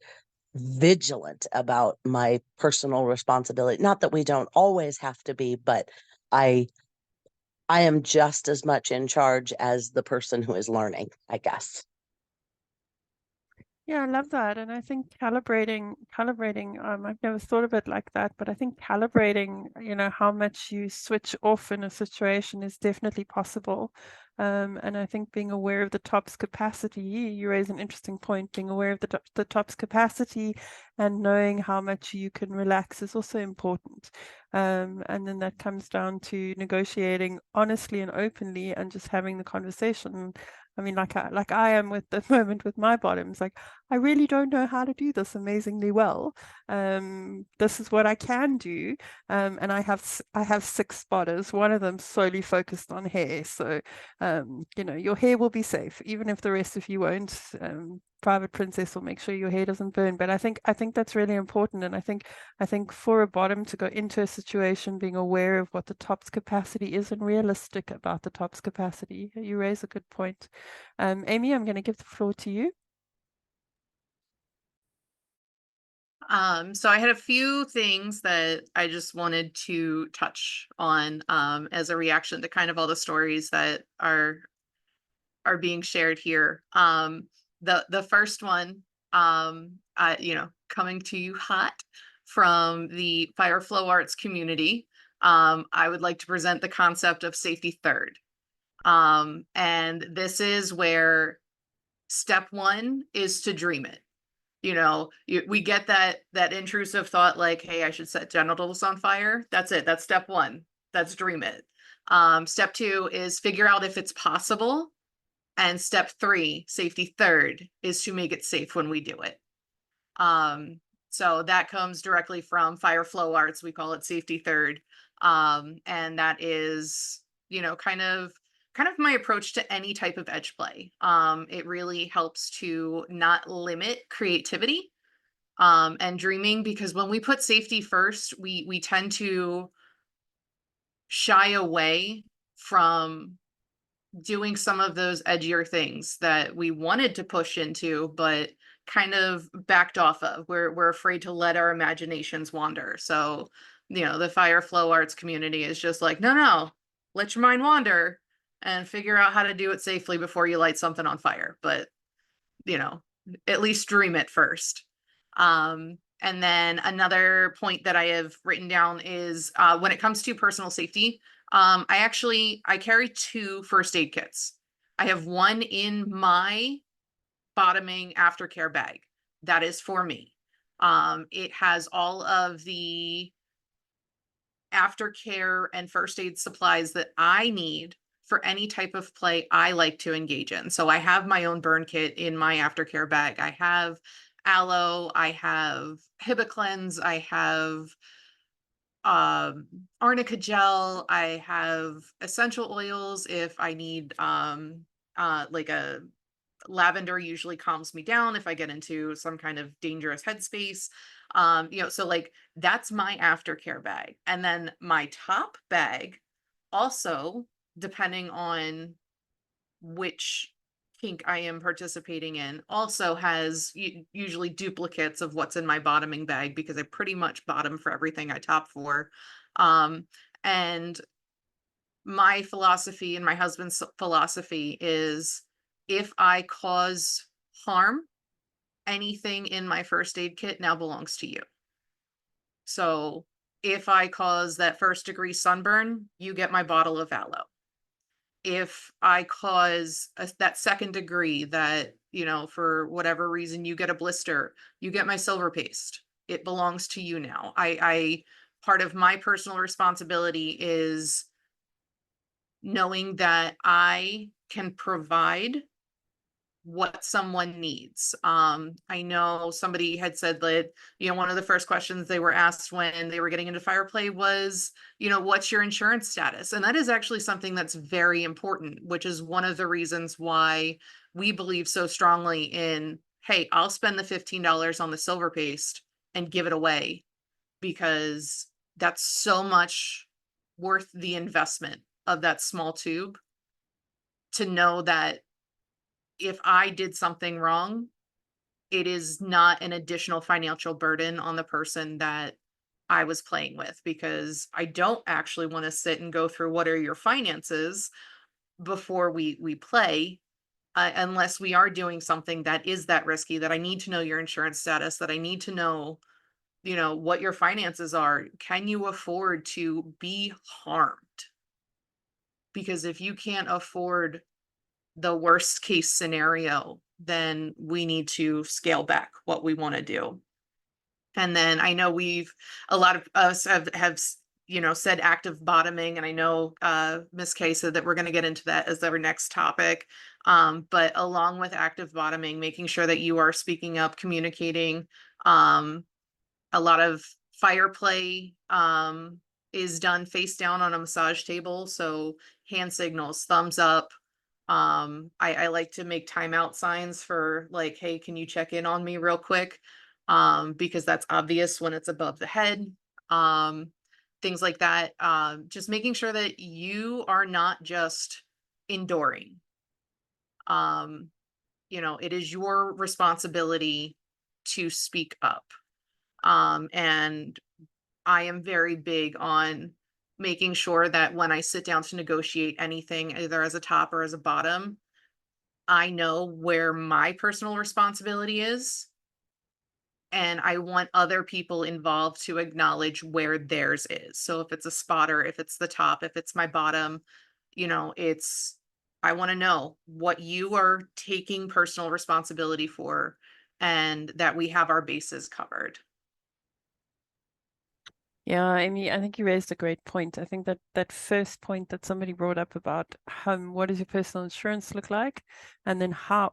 vigilant about my personal responsibility. Not that we don't always have to be, but I am just as much in charge as the person who is learning, I guess. Yeah, I love that. And I think calibrating, I've never thought of it like that, but I think calibrating, how much you switch off in a situation is definitely possible. And I think being aware of the top's capacity, you raise an interesting point, being aware of the top's capacity and knowing how much you can relax is also important. And then that comes down to negotiating honestly and openly and just having the conversation. I mean, like I am with the moment with my bottoms, like I really don't know how to do this amazingly well. This is what I can do. And I have 6 spotters, one of them solely focused on hair. So, your hair will be safe, even if the rest of you won't. Private Princess will make sure your hair doesn't burn. But I think that's really important. And I think for a bottom to go into a situation being aware of what the top's capacity is and realistic about the top's capacity. You raise a good point. Amy, I'm going to give the floor to you. So I had a few things that I just wanted to touch on as a reaction to kind of all the stories that are being shared here. The first one, coming to you hot from the Fire Flow Arts community, I would like to present the concept of safety third. And this is where step 1 is to dream it. We get that intrusive thought like, hey, I should set genitals on fire. That's it. That's step 1. That's dream it. Step 2 is figure out if it's possible. And step 3, safety third, is to make it safe when we do it. So that comes directly from Fire Flow Arts. We call it safety third. And that is, kind of my approach to any type of edge play. It really helps to not limit creativity and dreaming, because when we put safety first, we tend to shy away from doing some of those edgier things that we wanted to push into, but kind of backed off of. We're afraid to let our imaginations wander. So, the Fire Flow Arts community is just like, no, let your mind wander and figure out how to do it safely before you light something on fire. But, at least dream it first. And then another point that I have written down is when it comes to personal safety, I carry 2 first aid kits. I have one in my bottoming aftercare bag. That is for me. It has all of the aftercare and first aid supplies that I need for any type of play I like to engage in. So I have my own burn kit in my aftercare bag. I have aloe, I have Hibiclens, I have arnica gel, I have essential oils if I need like a lavender usually calms me down if I get into some kind of dangerous headspace. So like that's my aftercare bag. And then my top bag also, depending on which kink I am participating in, also has usually duplicates of what's in my bottoming bag, because I pretty much bottom for everything I top for. And my philosophy and my husband's philosophy is, if I cause harm, anything in my first aid kit now belongs to you. So if I cause that 1st degree sunburn, you get my bottle of aloe. If I cause that 2nd degree that, for whatever reason you get a blister, you get my silver paste. it belongs to you now. I part of my personal responsibility is knowing that I can provide what someone needs. I know somebody had said that, one of the first questions they were asked when they were getting into fire play was, what's your insurance status? And that is actually something that's very important, which is one of the reasons why we believe so strongly in, hey, I'll spend the $15 on the silver paste and give it away, because that's so much worth the investment of that small tube, to know that if I did something wrong, it is not an additional financial burden on the person that I was playing with, because I don't actually want to sit and go through what are your finances before we play, unless we are doing something that is that risky, that I need to know your insurance status, that I need to know, what your finances are. Can you afford to be harmed? Because if you can't afford the worst case scenario, then we need to scale back what we want to do. And then I know a lot of us have said active bottoming, and I know Miss Kay said that we're going to get into that as our next topic. But along with active bottoming, making sure that you are speaking up, communicating. A lot of fire play is done face down on a massage table, so hand signals, thumbs up. I like to make timeout signs for, like, hey, can you check in on me real quick? Because that's obvious when it's above the head. Things like that. Just making sure that you are not just enduring. It is your responsibility to speak up. And I am very big on making sure that when I sit down to negotiate anything, either as a top or as a bottom, I know where my personal responsibility is. And I want other people involved to acknowledge where theirs is. So if it's a spotter, if it's the top, if it's my bottom, I want to know what you are taking personal responsibility for, and that we have our bases covered. Yeah, Amy, I think you raised a great point. I think that first point that somebody brought up about what does your personal insurance look like, and then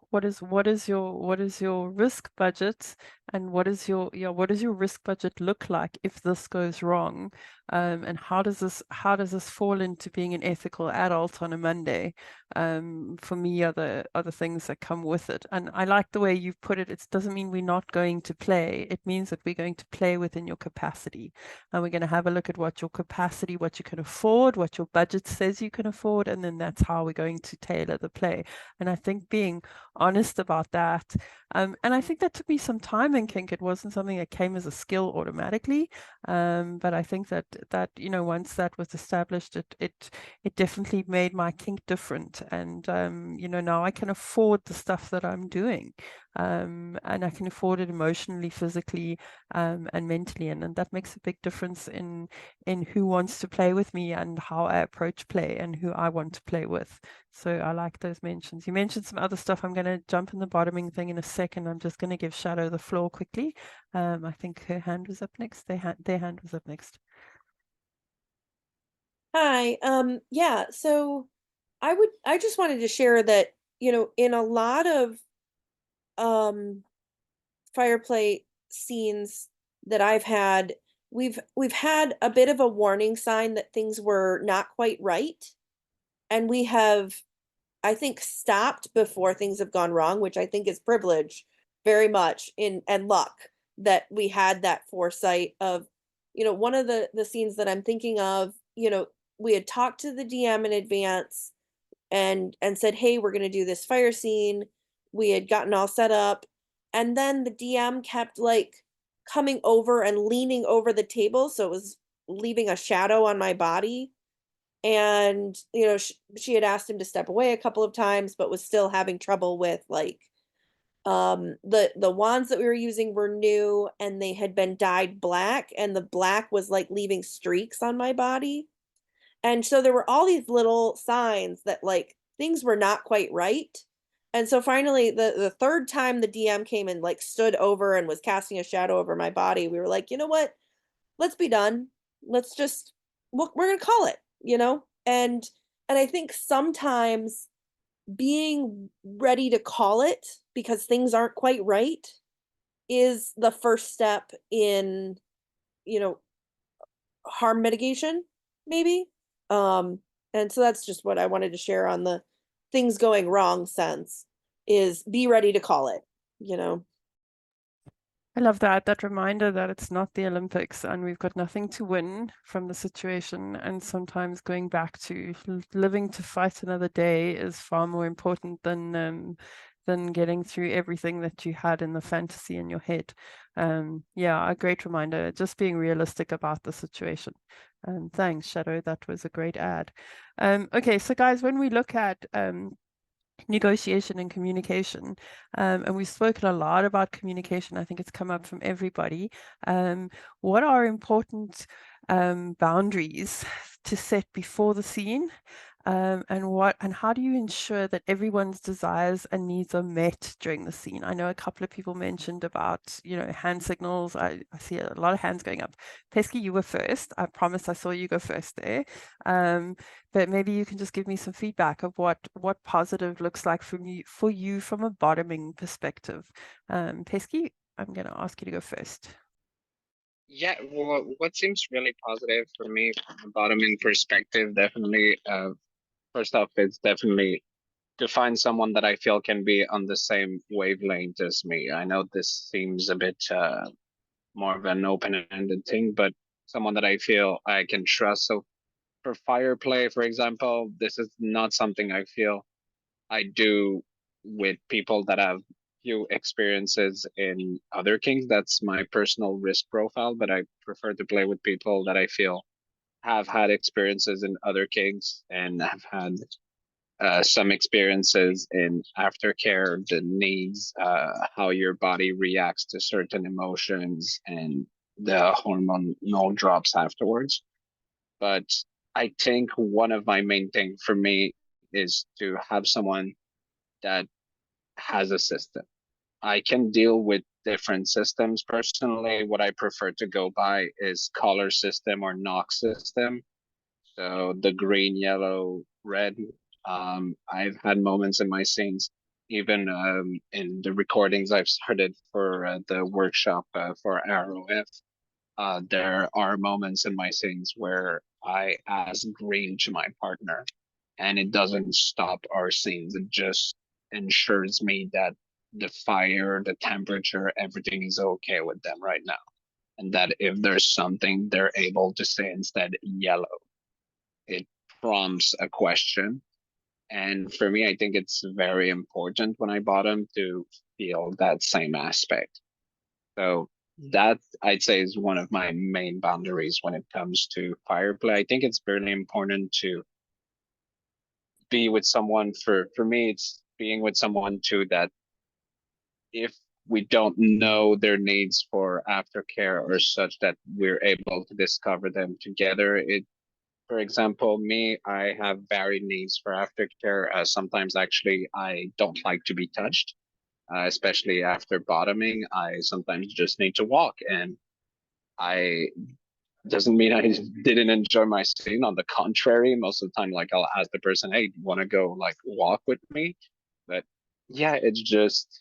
what is your risk budget, and what does your risk budget look like if this goes wrong, and how does this fall into being an ethical adult on a Monday? For me, are the things that come with it. And I like the way you've put it. It doesn't mean we're not going to play. It means that we're going to play within your capacity. And we're going to have a look at what your capacity, what you can afford, what your budget says you can afford, and then that's how we're going to tailor the play. And I think being honest about that, and I think that took me some time in kink. It wasn't something that came as a skill automatically, but I think that once that was established, it definitely made my kink different. And now I can afford the stuff that I'm doing, and I can afford it emotionally, physically, and mentally, and that makes a big difference in who wants to play with me and how I approach play and who I want to play with. So I like those mentions. You mentioned some other stuff. I'm going to jump in the bottoming thing in a second. I'm just going to give Shadow the floor quickly. I think her hand was up next. Their hand was up next. Hi. Yeah, so I just wanted to share that, in a lot of fire play scenes that I've had, we've had a bit of a warning sign that things were not quite right. And we have, I think, stopped before things have gone wrong, which I think is privilege very much and luck that we had that foresight of, one of the scenes that I'm thinking of, we had talked to the DM in advance and said, hey, we're going to do this fire scene. We had gotten all set up. And then the DM kept like coming over and leaning over the table. So it was leaving a shadow on my body. And, she had asked him to step away a couple of times, but was still having trouble with like, the wands that we were using were new and they had been dyed black, and the black was like leaving streaks on my body. And so there were all these little signs that like things were not quite right. And so finally, the third time the DM came and like stood over and was casting a shadow over my body, we were like, you know what? Let's be done. Let's just we're gonna call it, you know? And I think sometimes being ready to call it because things aren't quite right is the first step in, you know, harm mitigation, maybe. Um, and so that's just what I wanted to share on the things going wrong sense is be ready to call it, you know. I love that reminder that it's not the Olympics and we've got nothing to win from the situation. And sometimes going back to living to fight another day is far more important than getting through everything that you had in the fantasy in your head. Yeah, a great reminder, just being realistic about the situation. Thanks, Shadow. That was a great ad. Okay, so guys, when we look at negotiation and communication, and we've spoken a lot about communication. I think it's come up from everybody. What are important boundaries to set before the scene? And how do you ensure that everyone's desires and needs are met during the scene? I know a couple of people mentioned about, hand signals. I see a lot of hands going up. Pesky, you were first. I promise I saw you go first there. But maybe you can just give me some feedback of what positive looks like for you from a bottoming perspective. Pesky, I'm going to ask you to go first. Yeah, well, what seems really positive for me from a bottoming perspective, definitely, first off, it's definitely to find someone that I feel can be on the same wavelength as me. I know this seems a bit more of an open-ended thing, but someone that I feel I can trust. So for fire play, for example, this is not something I feel I do with people that have few experiences in other kings. That's my personal risk profile, but I prefer to play with people that I feel have had experiences in other kings and have had some experiences in aftercare, the needs, how your body reacts to certain emotions, and the hormonal drops afterwards. But I think one of my main things for me is to have someone that has a system. I can deal with different systems. Personally, what I prefer to go by is color system or knock system. So the green, yellow, red. I've had moments in my scenes, even in the recordings I've started for the workshop for ROF. There are moments in my scenes where I ask green to my partner, and it doesn't stop our scenes. It just ensures me that the fire, the temperature, everything is okay with them right now. And that if there's something, they're able to say instead yellow. It prompts a question. And for me, I think it's very important when I bottom to feel that same aspect. So that I'd say is one of my main boundaries when it comes to fire play. I think it's very important to be with someone. For me, it's being with someone too that if we don't know their needs for aftercare or such, that we're able to discover them together. For example, me, I have varied needs for aftercare. Sometimes actually I don't like to be touched, especially after bottoming. I sometimes just need to walk, and I doesn't mean I didn't enjoy my scene. On the contrary, most of the time, like I'll ask the person, "Hey, want to go like walk with me?" But yeah, it's just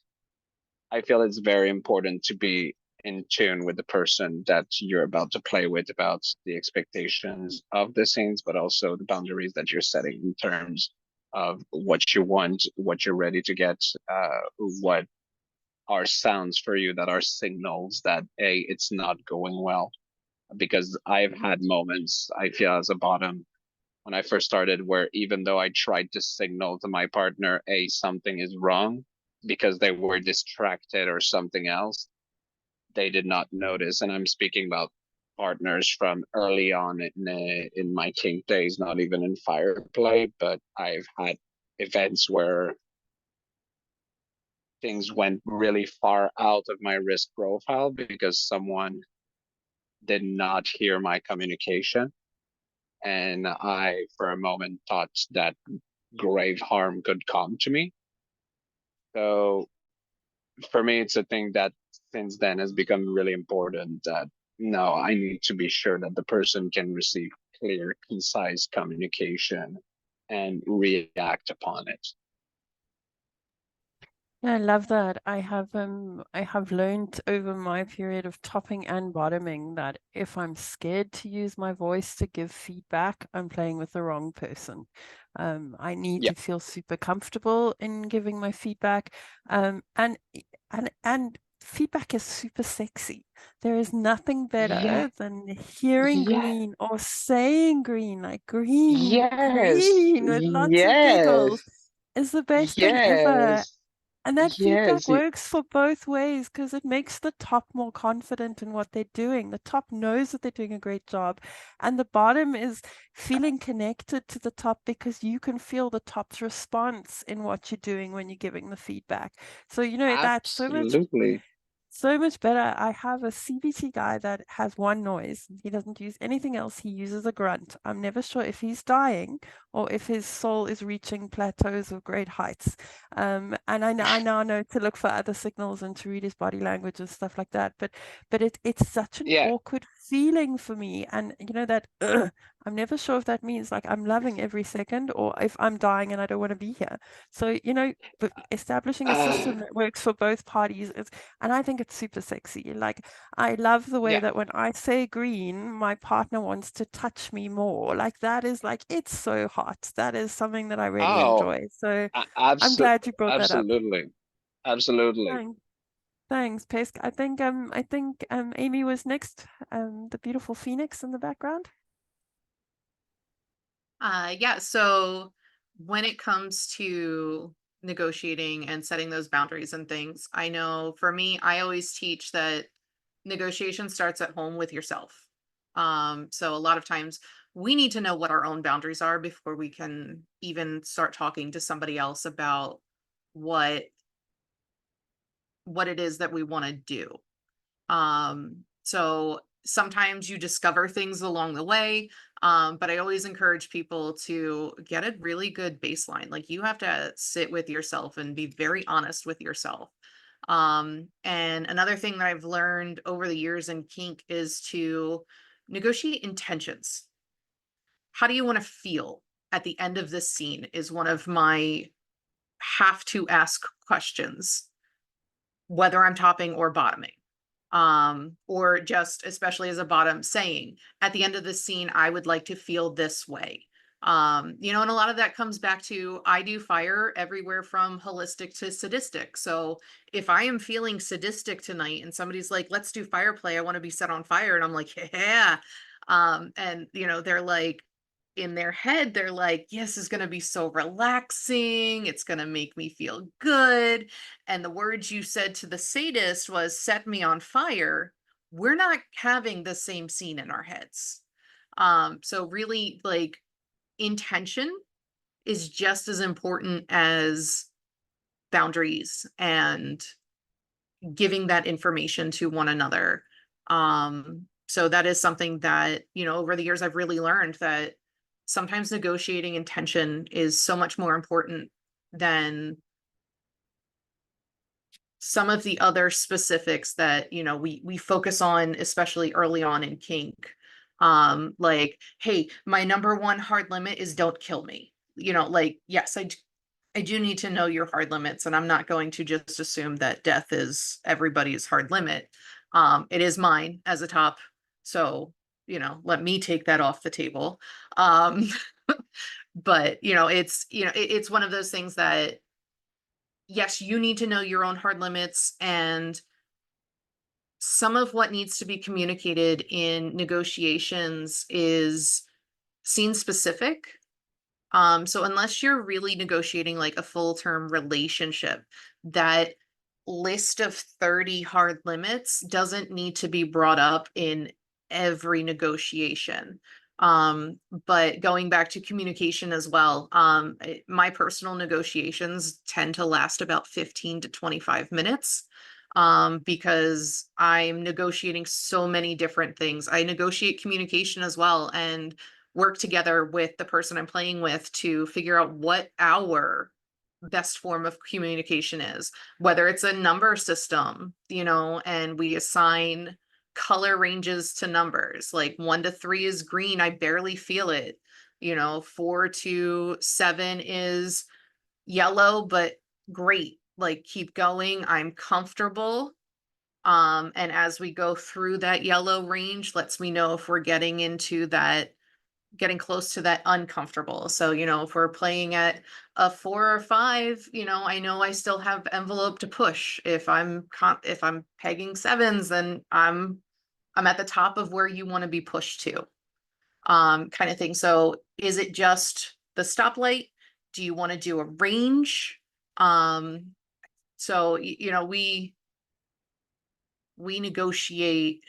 I feel it's very important to be in tune with the person that you're about to play with, about the expectations of the scenes, but also the boundaries that you're setting in terms of what you want, what you're ready to get, what are sounds for you that are signals that it's not going well. Because I've had moments, I feel as a bottom when I first started, where even though I tried to signal to my partner, something is wrong, because they were distracted or something else, they did not notice. And I'm speaking about partners from early on in my kink days, not even in fire play, but I've had events where things went really far out of my risk profile because someone did not hear my communication. And I, for a moment, thought that grave harm could come to me. So for me, it's a thing that since then has become really important, that no, I need to be sure that the person can receive clear, concise communication and react upon it. Yeah, I love that. I have learned over my period of topping and bottoming that if I'm scared to use my voice to give feedback, I'm playing with the wrong person. I need Yeah. to feel super comfortable in giving my feedback. And feedback is super sexy. There is nothing Yeah. better than hearing Yeah. green or saying green, like green, Yes. green with lots of giggles Yes. is the best thing ever. Yes. And that feedback Yes. works for both ways because it makes the top more confident in what they're doing. The top knows that they're doing a great job, and the bottom is feeling connected to the top because you can feel the top's response in what you're doing when you're giving the feedback. So, that's Absolutely. so much better. I have a CBT guy that has one noise. He doesn't use anything else. He uses a grunt. I'm never sure if he's dying or if his soul is reaching plateaus of great heights. And I now know to look for other signals and to read his body language and stuff like that. But it's such an Yeah. awkward feeling for me. And that I'm never sure if that means like I'm loving every second or if I'm dying and I don't want to be here. So, but establishing a system that works for both parties is, and I think it's super sexy. Like, I love the way Yeah. that when I say green, my partner wants to touch me more. Like, that is like, it's so hot. That is something that I really Oh, enjoy. So I'm absolutely. glad you brought that up. Absolutely. Absolutely. Thanks, thanks, Pesk. I think Amy was next. The beautiful phoenix in the background. Yeah, so when it comes to negotiating and setting those boundaries and things, I know for me, I always teach that negotiation starts at home with yourself. So a lot of times we need to know what our own boundaries are before we can even start talking to somebody else about what what it is that we want to do. So sometimes you discover things along the way. But I always encourage people to get a really good baseline. Like you have to sit with yourself and be very honest with yourself. And another thing that I've learned over the years in kink is to negotiate intentions. How do you want to feel at the end of this scene is one of my have to ask questions, whether I'm topping or bottoming. Or just especially as a bottom saying at the end of the scene, I would like to feel this way. And a lot of that comes back to I do fire everywhere from holistic to sadistic. So if I am feeling sadistic tonight and somebody's like, let's do fire play, I want to be set on fire. And I'm like, yeah. And they're like, in their head, they're like, yes, this is going to be so relaxing. It's going to make me feel good. And the words you said to the sadist was set me on fire. We're not having the same scene in our heads. So really like intention is just as important as boundaries and giving that information to one another. So that is something that, over the years I've really learned that sometimes negotiating intention is so much more important than some of the other specifics that we focus on, especially early on in kink. Like, hey, my number one hard limit is don't kill me. Like, yes, I do need to know your hard limits, and I'm not going to just assume that death is everybody's hard limit. It is mine as a top, so let me take that off the table. um but it's one of those things that yes, you need to know your own hard limits, and some of what needs to be communicated in negotiations is scene specific. So unless you're really negotiating like a full term relationship, that list of 30 hard limits doesn't need to be brought up in every negotiation. But going back to communication as well, my personal negotiations tend to last about 15 to 25 minutes because I'm negotiating so many different things. I negotiate communication as well and work together with the person I'm playing with to figure out what hour best form of communication is, whether it's a number system, you know, and we assign color ranges to numbers, like 1 to 3 is green, I barely feel it, you know, 4 to 7 is yellow, but great, like keep going, I'm comfortable. And as we go through that yellow range, lets me know if we're getting close to that uncomfortable. So, you know, if we're playing at a 4 or 5, you know, I know I still have envelope to push. If I'm pegging 7s, then I'm at the top of where you want to be pushed to. Kind of thing. So, is it just the stoplight? Do you want to do a range? So you know, we negotiate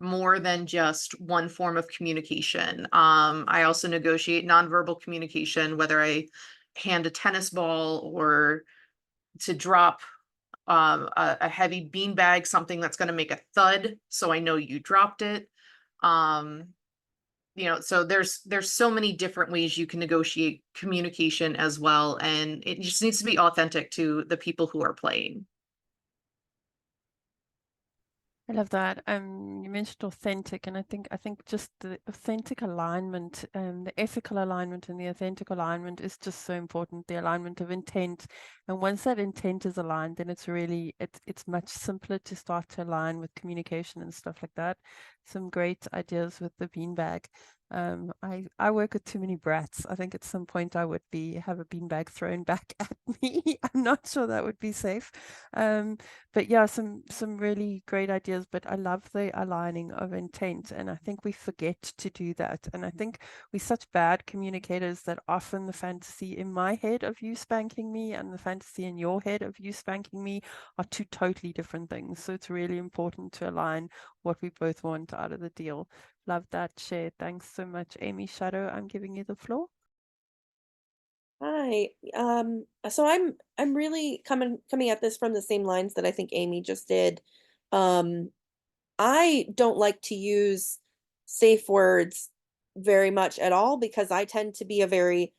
more than just one form of communication. I also negotiate nonverbal communication, whether I hand a tennis ball or to drop a heavy beanbag, something that's going to make a thud, so I know you dropped it. Um, you know, so there's so many different ways you can negotiate communication as well, and it just needs to be authentic to the people who are playing. I love that. You mentioned authentic, and I think just the authentic alignment, the ethical alignment and the authentic alignment is just so important. The alignment of intent, and once that intent is aligned, then it's much simpler to start to align with communication and stuff like that. Some great ideas with the beanbag. I work with too many brats. I think at some point I would have a beanbag thrown back at me. I'm not sure that would be safe. But yeah, some really great ideas, but I love the aligning of intent, and I think we forget to do that. And I think we're such bad communicators that often the fantasy in my head of you spanking me and the fantasy in your head of you spanking me are two totally different things. So it's really important to align what we both want out of the deal. Love that share. Thanks so much, Amy. Shadow, I'm giving you the floor. Hi. So I'm really coming at this from the same lines that I think Amy just did. Um, I don't like to use safe words very much at all because I tend to be a very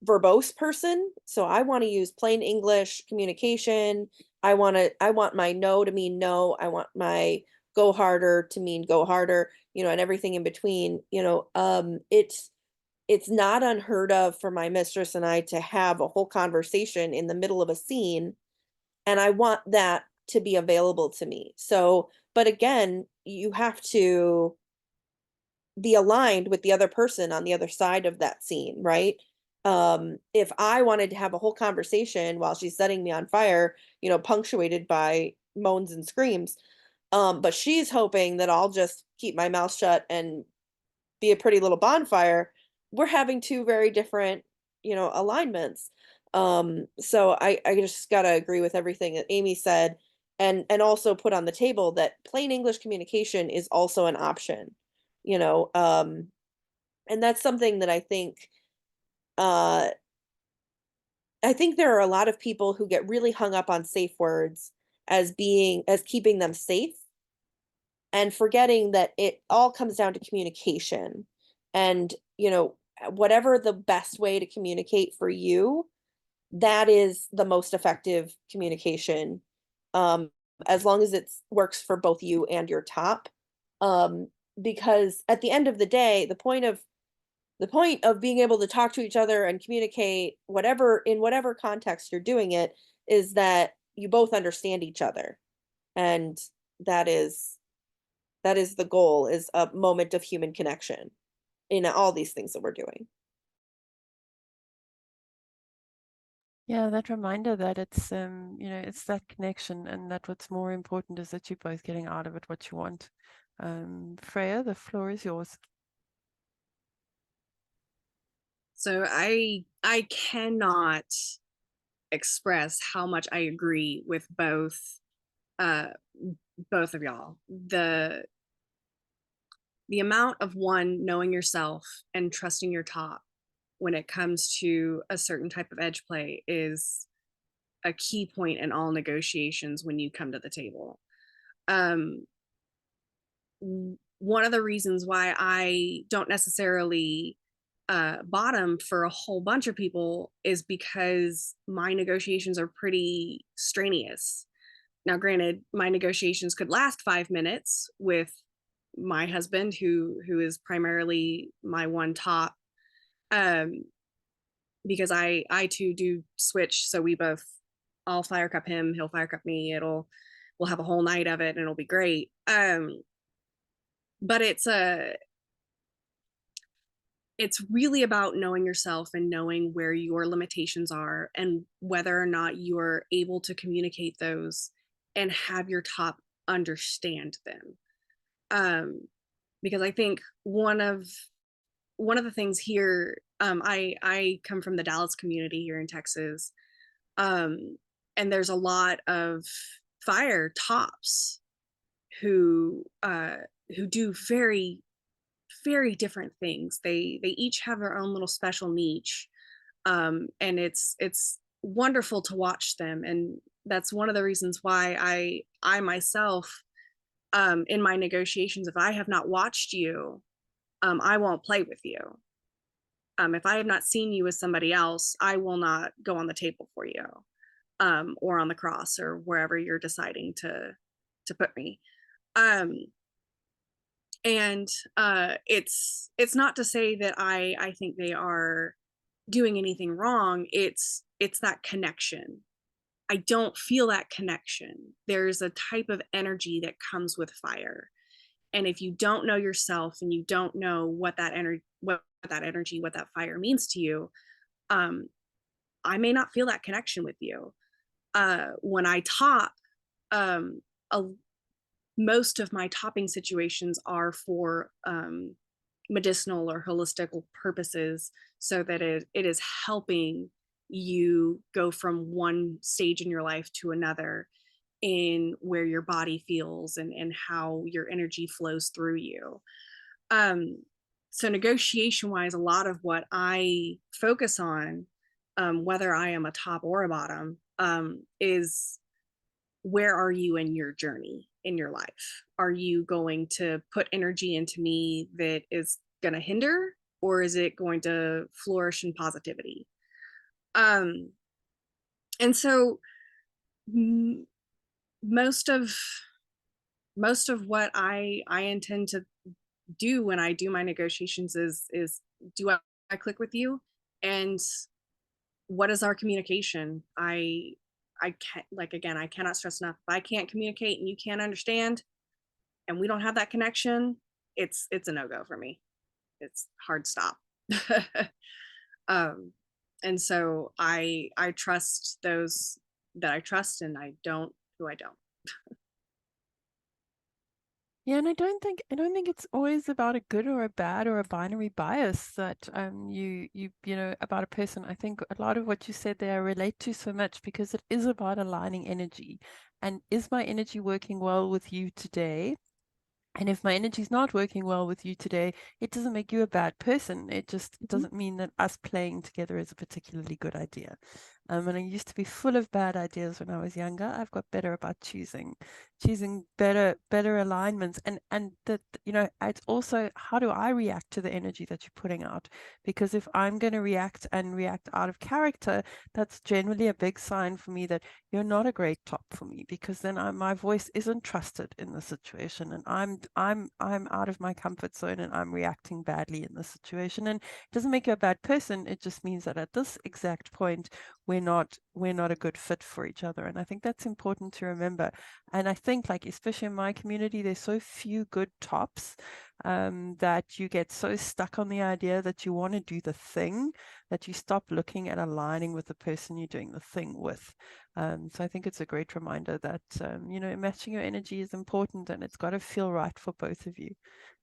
verbose person. So I want to use plain English communication. I want my no to mean no. I want my go harder to mean go harder, and everything in between. It's not unheard of for my mistress and I to have a whole conversation in the middle of a scene, and I want that to be available to me. So, but again, you have to be aligned with the other person on the other side of that scene, right? If I wanted to have a whole conversation while she's setting me on fire, punctuated by moans and screams, but she's hoping that I'll just keep my mouth shut and be a pretty little bonfire, we're having two very different, alignments. So I just gotta agree with everything that Amy said, and also put on the table that plain English communication is also an option, you know, um, and that's something that uh, I think there are a lot of people who get really hung up on safe words as keeping them safe and forgetting that it all comes down to communication. And, whatever the best way to communicate for you, that is the most effective communication. Um, as long as it works for both you and your top. Um, because at the end of the day, the point of being able to talk to each other and communicate whatever context you're doing it is that you both understand each other. And that is that is the goal, is a moment of human connection in all these things that we're doing. Yeah, that reminder that it's that connection, and that what's more important is that you're both getting out of it what you want. Freya, the floor is yours. So I cannot express how much I agree with uh both of y'all. The amount of one, knowing yourself and trusting your top when it comes to a certain type of edge play is a key point in all negotiations when you come to the table. Um, one of the reasons why I don't necessarily bottom for a whole bunch of people is because my negotiations are pretty strenuous. Now, granted, my negotiations could last 5 minutes with my husband, who is primarily my one top, because I too do switch. So I'll fire cup him, he'll fire cup me. We'll have a whole night of it, and it'll be great. But it's really about knowing yourself and knowing where your limitations are and whether or not you're able to communicate those and have your top understand them. Because I think one of the things here, I come from the Dallas community here in Texas, and there's a lot of fire tops who do very, very different things. They each have their own little special niche, and it's wonderful to watch them. And that's one of the reasons why I myself, in my negotiations, if I have not watched you, I won't play with you. If I have not seen you as somebody else, I will not go on the table for you, or on the cross, or wherever you're deciding to put me. And it's not to say that I think they are doing anything wrong. It's that connection. I don't feel that connection. There's a type of energy that comes with fire. And if you don't know yourself and you don't know what that energy, what that fire means to you, I may not feel that connection with you. When I top, most of my topping situations are for medicinal or holistic purposes, so that it is helping you go from one stage in your life to another, in where your body feels and how your energy flows through you. So negotiation wise, a lot of what I focus on, whether I am a top or a bottom, is where are you in your journey in your life? Are you going to put energy into me that is going to hinder, or is it going to flourish in positivity? And so most of what I intend to do when I do my negotiations is do I click with you, and what is our communication? I can't, like, again, I cannot stress enough, if I can't communicate and you can't understand and we don't have that connection, it's a no-go for me. It's hard stop. And so I trust those that I trust, and I don't who I don't. Yeah, and I don't think it's always about a good or a bad or a binary bias that you know about a person. I think a lot of what you said there I relate to so much, because it is about aligning energy. And is my energy working well with you today? And if my energy is not working well with you today, it doesn't make you a bad person. It just doesn't mean that us playing together is a particularly good idea. And I used to be full of bad ideas when I was younger. I've got better about choosing better alignments. And that, you know, it's also, how do I react to the energy that you're putting out? Because if I'm going to react out of character, that's generally a big sign for me that you're not a great top for me, because then my voice isn't trusted in the situation, and I'm out of my comfort zone, and I'm reacting badly in the situation. And it doesn't make you a bad person. It just means that at this exact point, we're not a good fit for each other. And I think that's important to remember. And I think, like, especially in my community, there's so few good tops, that you get so stuck on the idea that you want to do the thing, that you stop looking at aligning with the person you're doing the thing with. So I think it's a great reminder that, you know, matching your energy is important, and it's got to feel right for both of you.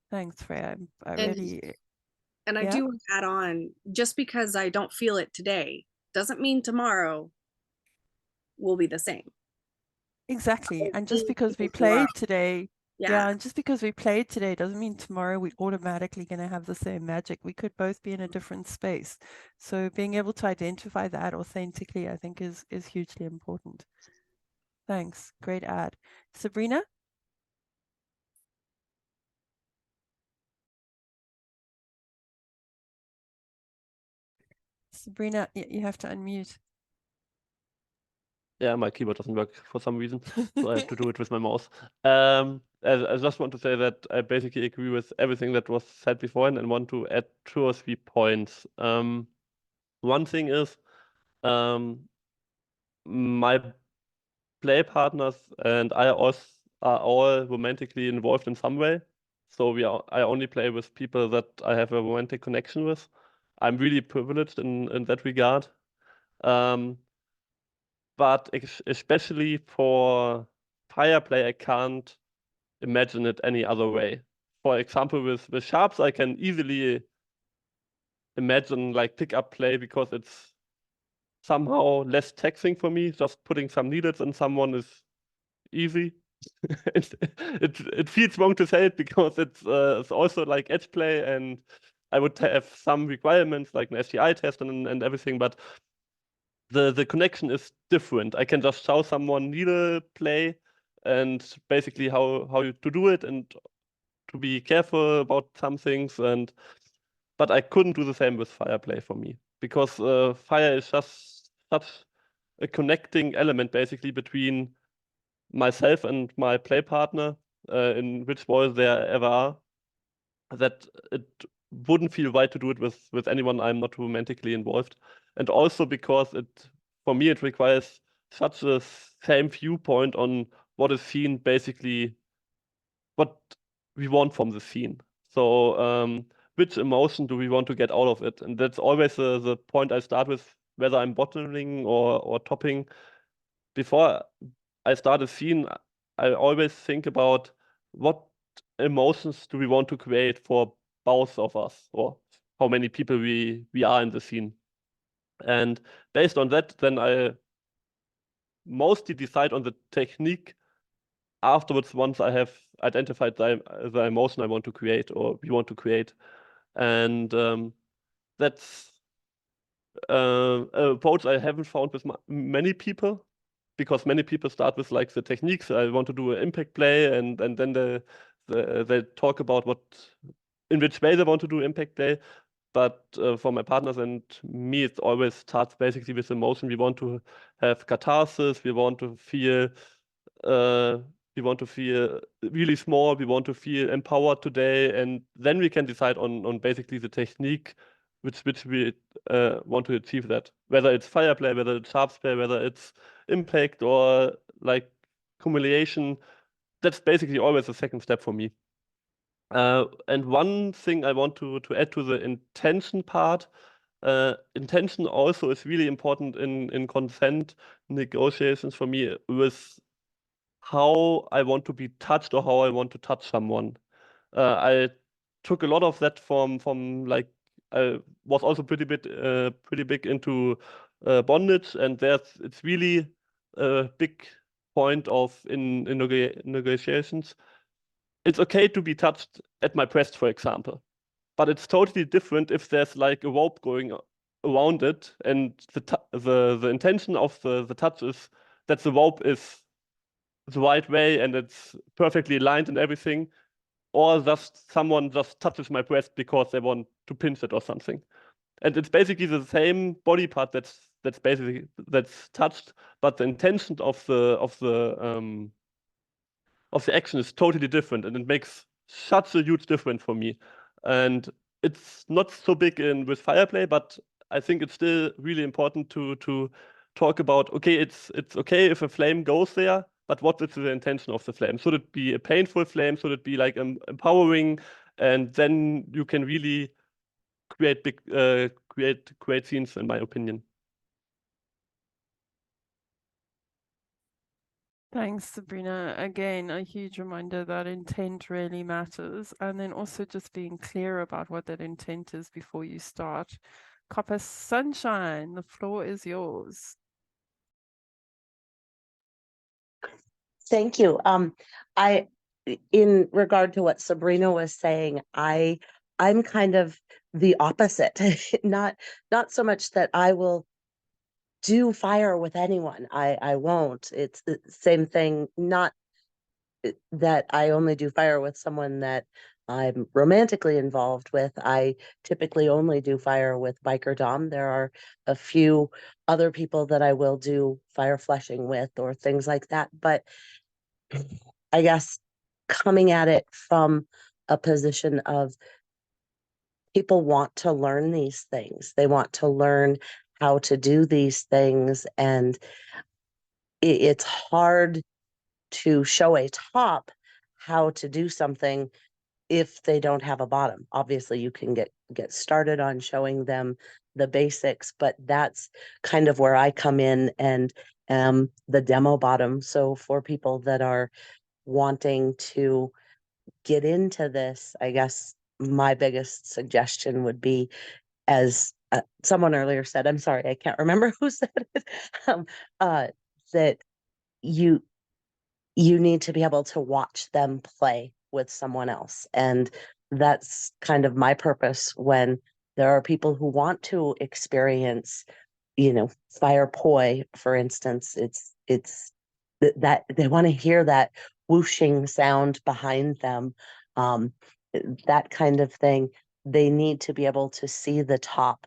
Thanks, Freya. And I do want to add on, just because I don't feel it today doesn't mean tomorrow will be the same. Exactly. And just because we played today, and just because we played today doesn't mean tomorrow we're automatically going to have the same magic. We could both be in a different space. So being able to identify that authentically, I think, is hugely important. Thanks. Great ad. Sabrina? Sabrina, you have to unmute. Yeah, my keyboard doesn't work for some reason, so I have to do it with my mouse. I just want to say that I basically agree with everything that was said before and want to add 2 or 3 points. One thing is, my play partners and I are all romantically involved in some way. So I only play with people that I have a romantic connection with. I'm really privileged in that regard. But especially for fire play, I can't imagine it any other way. For example, with sharps, I can easily imagine like pick-up play because it's somehow less taxing for me. Just putting some needles in someone is easy. it feels wrong to say it because it's also like edge play, and I would have some requirements like an STI test and everything, but the connection is different. I can just show someone needle play and basically how to do it and to be careful about some things, but I couldn't do the same with fire play for me because fire is just such a connecting element basically between myself and my play partner, in which voice there ever are, that it wouldn't feel right to do it with anyone I'm not romantically involved. And also because for me, it requires such a same viewpoint on what is seen, basically what we want from the scene. So which emotion do we want to get out of it? And that's always the point I start with, whether I'm bottoming or topping. Before I start a scene, I always think about what emotions do we want to create for both of us, or how many people we are in the scene. And based on that, then I mostly decide on the technique afterwards once I have identified the emotion I want to create or we want to create. And that's an approach I haven't found with many people, because many people start with like the techniques. I want to do an impact play, and then they talk about in which way they want to do impact play. But for my partners and me, it always starts basically with emotion. We want to have catharsis. We want to feel really small. We want to feel empowered today, and then we can decide on basically the technique which we want to achieve that. Whether it's fire play, whether it's sharps play, whether it's impact or like cumulation. That's basically always the second step for me. And one thing I want to add to the intention part, intention also is really important in consent negotiations for me, with how I want to be touched or how I want to touch someone. I took a lot of that from like, I was also pretty big into bondage, and it's really a big point in negotiations. It's okay to be touched at my breast, for example, but it's totally different if there's like a rope going around it, and the intention of the touch is that the rope is the right way and it's perfectly aligned and everything, or just someone just touches my breast because they want to pinch it or something. And it's basically the same body part that's touched, but the intention of the action is totally different, and it makes such a huge difference for me. And it's not so big with fire play, but I think it's still really important to talk about, okay, it's okay if a flame goes there, but what is the intention of the flame? Should it be a painful flame? Should it be like empowering? And then you can really create great scenes, in my opinion. Thanks, Sabrina. Again, a huge reminder that intent really matters. And then also just being clear about what that intent is before you start. Copper Sunshine, the floor is yours. Thank you. In regard to what Sabrina was saying, I'm kind of the opposite. not so much that I will do fire with anyone. I won't. It's the same thing. Not that I only do fire with someone that I'm romantically involved with. I typically only do fire with Biker Dom. There are a few other people that I will do fire flushing with or things like that. But I guess coming at it from a position of people want to learn these things. They want to learn how to do these things. And it's hard to show a top how to do something if they don't have a bottom. Obviously, you can get started on showing them the basics, but that's kind of where I come in and am the demo bottom. So for people that are wanting to get into this, I guess my biggest suggestion would be, as someone earlier said, I'm sorry, I can't remember who said it, that you need to be able to watch them play with someone else. And that's kind of my purpose when there are people who want to experience, fire poi, for instance. It's that they want to hear that whooshing sound behind them, um, that kind of thing. They need to be able to see the top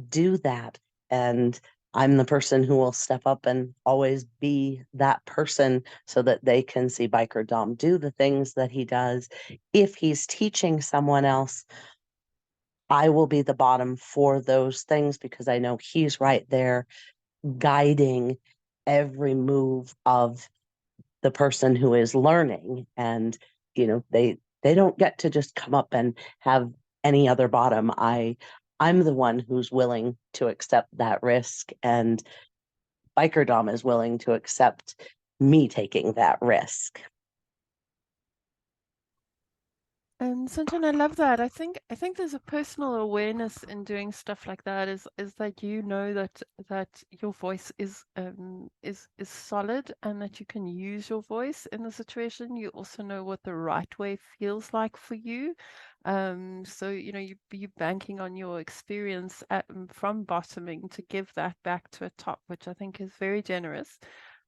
do that. And I'm the person who will step up and always be that person so that they can see Biker Dom do the things that he does. If he's teaching someone else, I will be the bottom for those things because I know he's right there guiding every move of the person who is learning. And, they don't get to just come up and have any other bottom. I'm the one who's willing to accept that risk, and Biker Dom is willing to accept me taking that risk. Sunshine, I love that. I think there's a personal awareness in doing stuff like that. Is that that your voice is solid and that you can use your voice in the situation. You also know what the right way feels like for you. So you banking on your experience from bottoming to give that back to a top, which I think is very generous.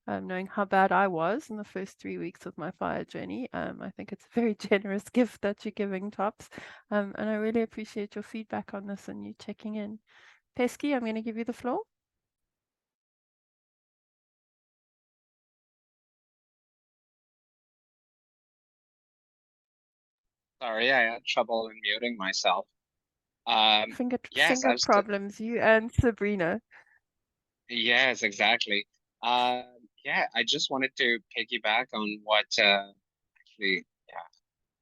Knowing how bad I was in the first 3 weeks of my fire journey. I think it's a very generous gift that you're giving, Tops. And I really appreciate your feedback on this and you checking in. Pesky, I'm going to give you the floor. Sorry, I had trouble in muting myself. Finger Yes, I was. problems, you and Sabrina. Yes, exactly. Yeah, I just wanted to piggyback on what actually, yeah,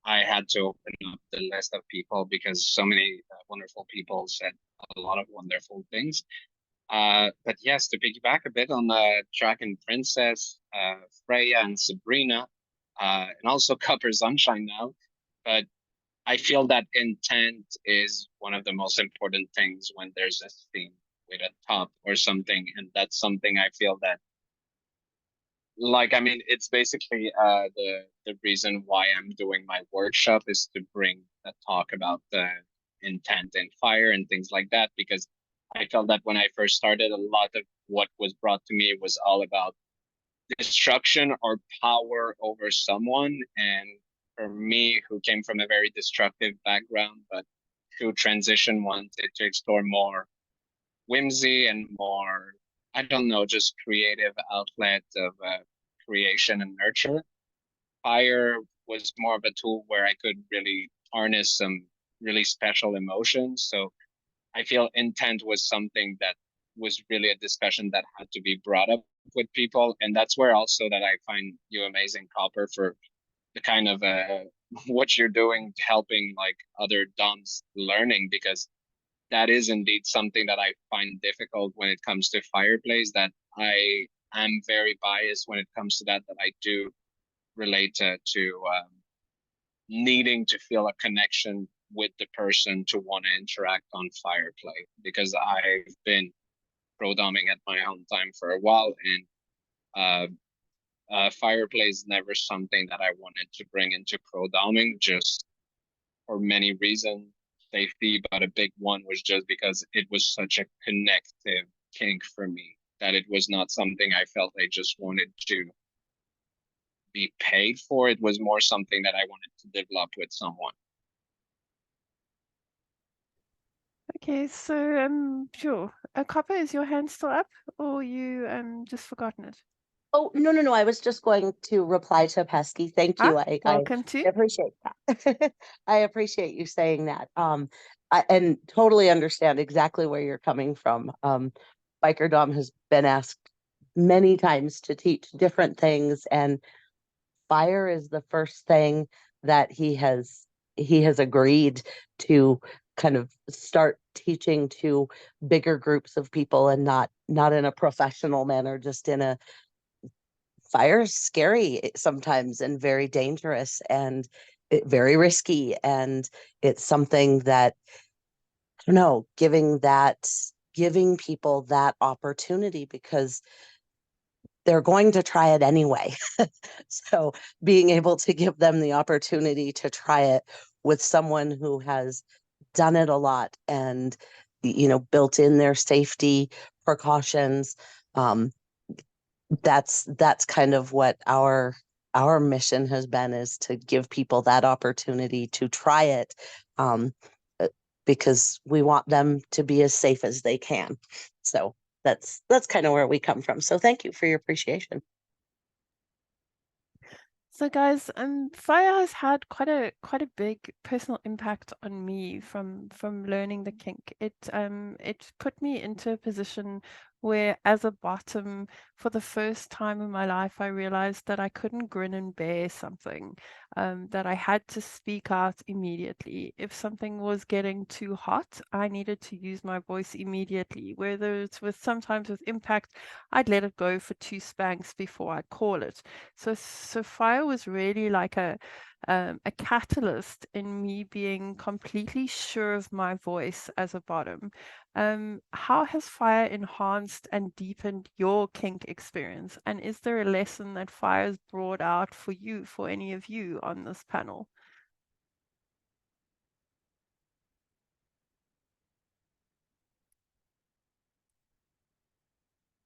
I had to open up the list of people because so many wonderful people said a lot of wonderful things. But yes, to piggyback a bit on Dragon Princess, Freya and Sabrina, and also Copper Sunshine now. But I feel that intent is one of the most important things when there's a theme with a top or something, and that's something I feel that, like, I mean, it's basically the reason why I'm doing my workshop is to bring a talk about the intent in fire and things like that, because I felt that when I first started, a lot of what was brought to me was all about destruction or power over someone. And for me, who came from a very destructive background, but who transition wanted to explore more whimsy and more, I don't know, just creative outlet of creation and nurture. Fire was more of a tool where I could really harness some really special emotions. So I feel intent was something that was really a discussion that had to be brought up with people. And that's where also that I find you amazing, Copper, for the kind of what you're doing, helping like other DOMs learning, because that is indeed something that I find difficult when it comes to fireplace, that I am very biased when it comes to that I do relate to needing to feel a connection with the person to want to interact on fireplay, because I've been pro doming at my own time for a while, and fireplay is never something that I wanted to bring into pro doming, just for many reasons, safety, but a big one was just because it was such a connective kink for me that it was not something I felt I just wanted to be paid for. It was more something that I wanted to develop with someone. Okay, so sure. Copper, is your hand still up, or you just forgotten it? Oh, no. I was just going to reply to Pesky. Thank you. I Welcome to. appreciate that. I appreciate you saying that. And totally understand exactly where you're coming from. Biker Dom has been asked many times to teach different things, and fire is the first thing that he has agreed to kind of start teaching to bigger groups of people, and not in a professional manner, just in a fire is scary sometimes and very dangerous and very risky, and it's something that, I don't know, giving people that opportunity, because they're going to try it anyway. So being able to give them the opportunity to try it with someone who has done it a lot and, built in their safety precautions, that's kind of what our mission has been, is to give people that opportunity to try it, uh, because we want them to be as safe as they can. So that's kind of where we come from. So thank you for your appreciation. So guys, fire has had quite a big personal impact on me from learning the kink. It put me into a position where, as a bottom, for the first time in my life, I realized that I couldn't grin and bear something, that I had to speak out immediately. If something was getting too hot, I needed to use my voice immediately, whether it's sometimes with impact, I'd let it go for 2 spanks before I'd call it. So fire was really like a catalyst in me being completely sure of my voice as a bottom. How has fire enhanced and deepened your kink experience? And is there a lesson that fire has brought out for you, for any of you on this panel?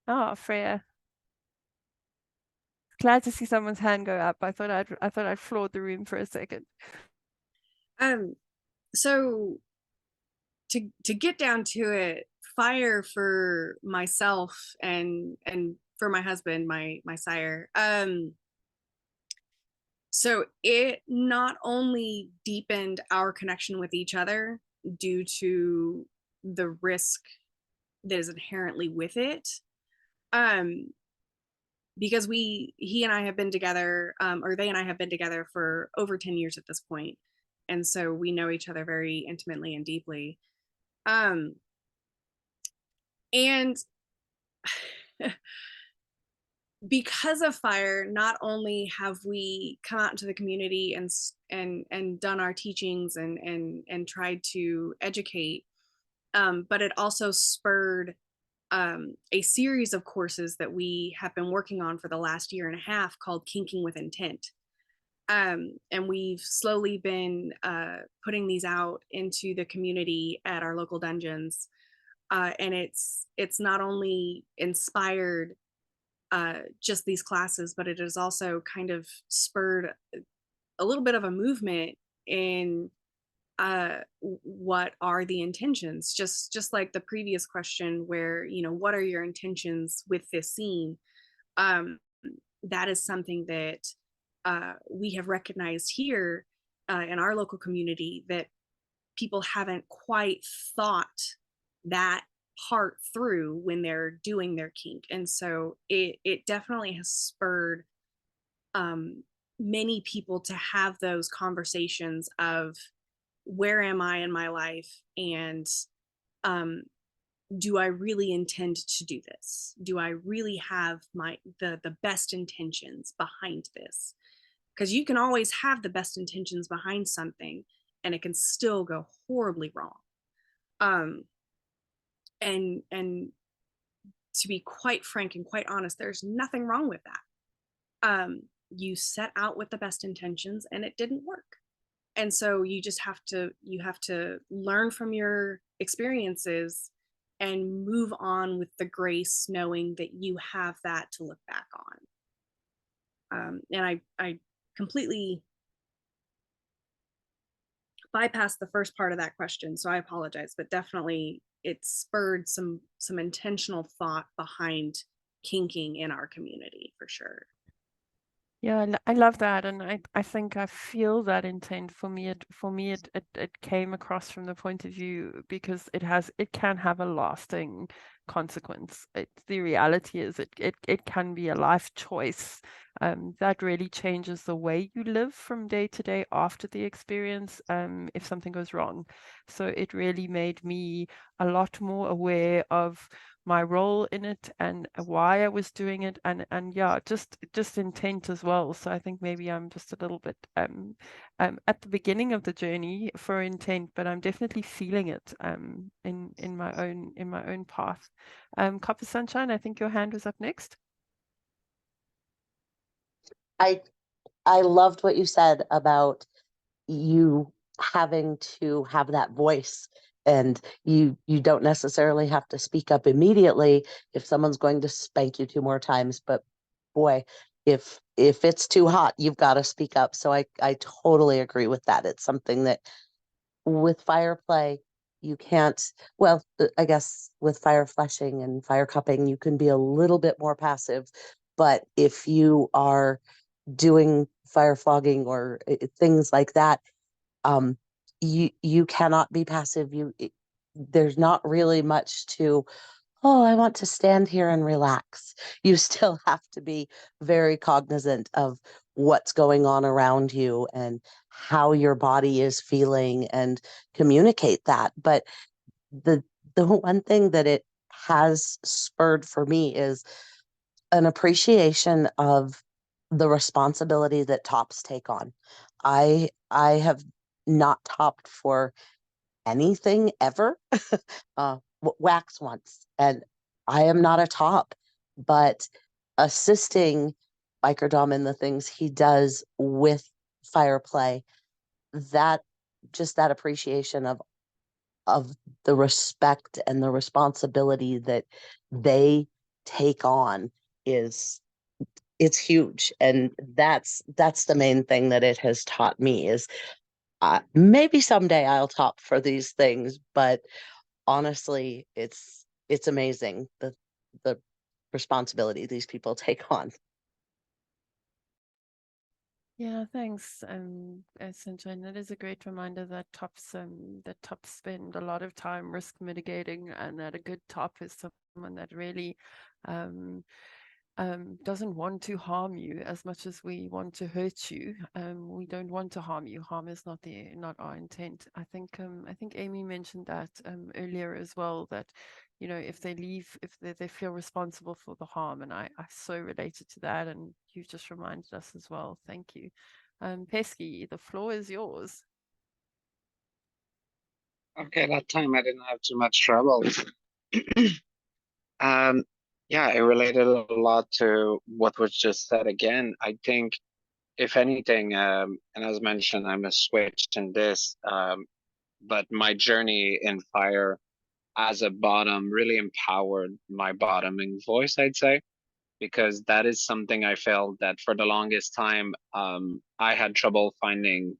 Oh, Freya. Glad to see someone's hand go up. I thought I'd floored the room for a second. So to get down to it, fire for myself and for my husband, my sire. So it not only deepened our connection with each other due to the risk that is inherently with it, because he and I have been together, or they and I have been together for over 10 years at this point, and so we know each other very intimately and deeply. And because of fire, not only have we come out into the community and done our teachings and tried to educate, but it also spurred a series of courses that we have been working on for the last year and a half called Kinking with Intent. And we've slowly been putting these out into the community at our local dungeons. And it's not only inspired just these classes, but it has also kind of spurred a little bit of a movement in what are the intentions, just like the previous question where, what are your intentions with this scene. That is something that we have recognized here in our local community, that people haven't quite thought that part through when they're doing their kink. And so it definitely has spurred many people to have those conversations of, where am I in my life, and do I really intend to do this? Do I really have the best intentions behind this? Because you can always have the best intentions behind something and it can still go horribly wrong. And to be quite frank and quite honest, there's nothing wrong with that. You set out with the best intentions and it didn't work. And so you just have to learn from your experiences and move on with the grace, knowing that you have that to look back on. And I completely bypassed the first part of that question, so I apologize, but definitely it spurred some intentional thought behind kinking in our community for sure. Yeah, I love that, and I think I feel that intent. For me, it came across from the point of view because it can have a lasting consequence. The reality is it can be a life choice that really changes the way you live from day to day after the experience if something goes wrong. So it really made me a lot more aware of my role in it and why I was doing it, and yeah, just intent as well. So I think maybe I'm just a little bit at the beginning of the journey for intent, but I'm definitely feeling it in my own path. Copper Sunshine, I think your hand was up next. I loved what you said about you having to have that voice, and you don't necessarily have to speak up immediately if someone's going to spank you 2 more times, but boy, if it's too hot, you've got to speak up. So I totally agree with that. It's something that with fire play you can't, well, I guess with fire fleshing and fire cupping you can be a little bit more passive, but if you are doing fire flogging or things like that, you cannot be passive. There's not really much to, oh, I want to stand here and relax. You still have to be very cognizant of what's going on around you and how your body is feeling and communicate that. But the one thing that it has spurred for me is an appreciation of the responsibility that tops take on. I have not topped for anything ever. Wax once, and I am not a top, but assisting Biker Dom in the things he does with fire play, that just that appreciation of the respect and the responsibility that they take on it's huge. And that's the main thing that it has taught me is maybe someday I'll top for these things, but honestly, it's amazing the responsibility these people take on. Yeah, thanks, Sunshine. That is a great reminder that tops spend a lot of time risk mitigating, and that a good top is someone that really doesn't want to harm you as much as we want to hurt you. We don't want to harm you. Harm is not our intent. I think Amy mentioned that earlier as well, that if they leave, if they feel responsible for the harm, and I so related to that, and you've just reminded us as well. Thank you. Pesky, the floor is yours. Okay, that time I didn't have too much trouble. Yeah, it related a lot to what was just said again. I think, if anything, and as mentioned, I'm a switch in this, but my journey in fire as a bottom really empowered my bottoming voice, I'd say, because that is something I felt that for the longest time, I had trouble finding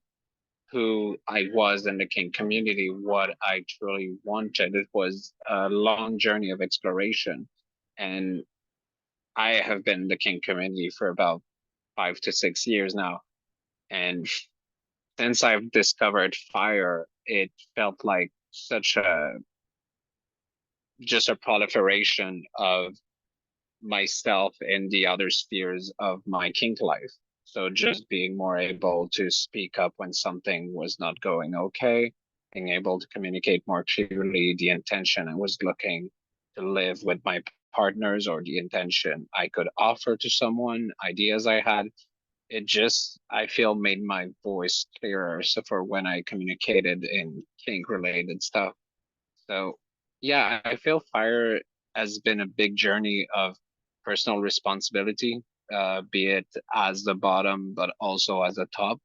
who I was in the kink community, what I truly wanted. It was a long journey of exploration. And I have been in the kink community for about 5 to 6 years now. And since I've discovered fire, it felt like just a proliferation of myself in the other spheres of my kink life. So just being more able to speak up when something was not going okay, being able to communicate more clearly the intention I was looking to live with my partners, or the intention I could offer to someone, ideas I had. It just, I feel, made my voice clearer. So for when I communicated in kink related stuff. So yeah, I feel fire has been a big journey of personal responsibility, be it as the bottom, but also as a top.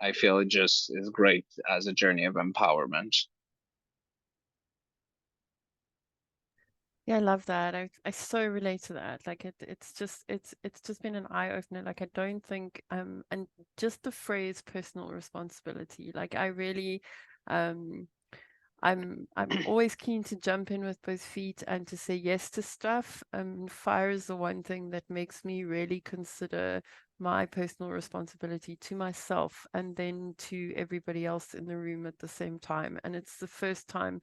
I feel it just is great as a journey of empowerment. Yeah, I love that. I so relate to that. Like it's just been an eye opener. Like I don't think and just the phrase personal responsibility. Like I really I'm always keen to jump in with both feet and to say yes to stuff. Fire is the one thing that makes me really consider my personal responsibility to myself and then to everybody else in the room at the same time. And it's the first time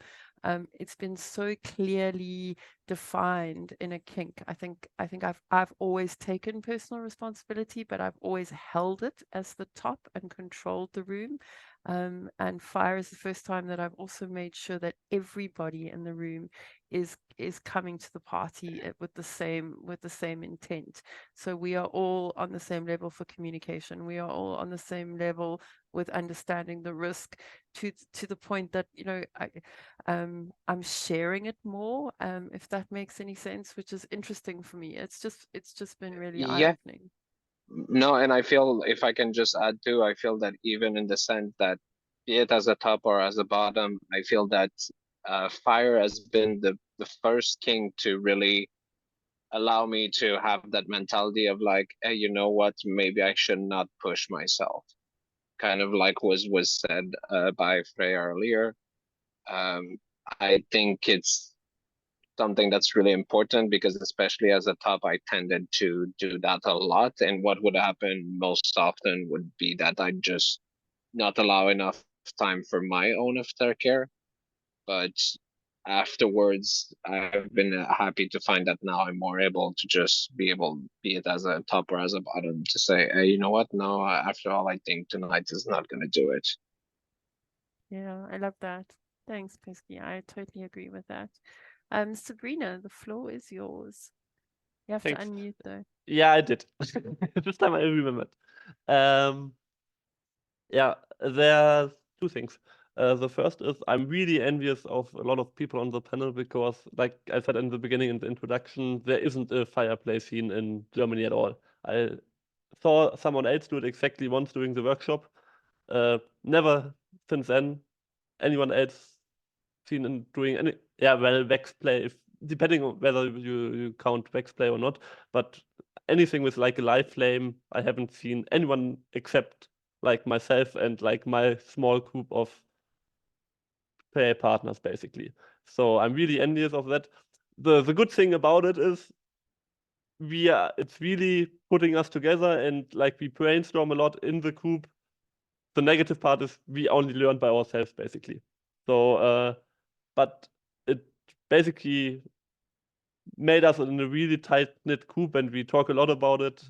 it's been so clearly defined in a kink. I think I've always taken personal responsibility, but I've always held it as the top and controlled the room. And fire is the first time that I've also made sure that everybody in the room is coming to the party with the same intent. So we are all on the same level for communication. We are all on the same level with understanding the risk to the point that, you know, I'm sharing it more, if that makes any sense, which is interesting for me. It's just been really Yeah, eye-opening. no, and I feel, if I can just add too, I feel that even in the sense that, be it as a top or as a bottom, I feel that fire has been the first king to really allow me to have that mentality of like, hey, you know what, maybe I should not push myself. Kind of like was said by Freya earlier. I think it's something that's really important, because especially as a top, I tended to do that a lot. And what would happen most often would be that I just not allow enough time for my own aftercare. But afterwards, I've been happy to find that now I'm more able to just be it as a top or as a bottom, to say, hey, you know what? No, after all, I think tonight is not going to do it. Yeah, I love that. Thanks, Pesky. I totally agree with that. Sabrina, the floor is yours. You have to Thanks. unmute though. Yeah, I did. This time I remembered. Yeah, there are two things. The first is I'm really envious of a lot of people on the panel because, like I said in the beginning in the introduction, there isn't a fireplace scene in Germany at all. I saw someone else do it exactly once during the workshop. Never since then anyone else seen in doing any, yeah, well, Vex play, if depending on whether you count Vex play or not, but anything with like a live flame, I haven't seen anyone except like myself and like my small group of play partners basically. So I'm really envious of that. The good thing about it is it's really putting us together, and like we brainstorm a lot in the group. The negative part is we only learn by ourselves basically. So but it basically made us in a really tight-knit group, and we talk a lot about it.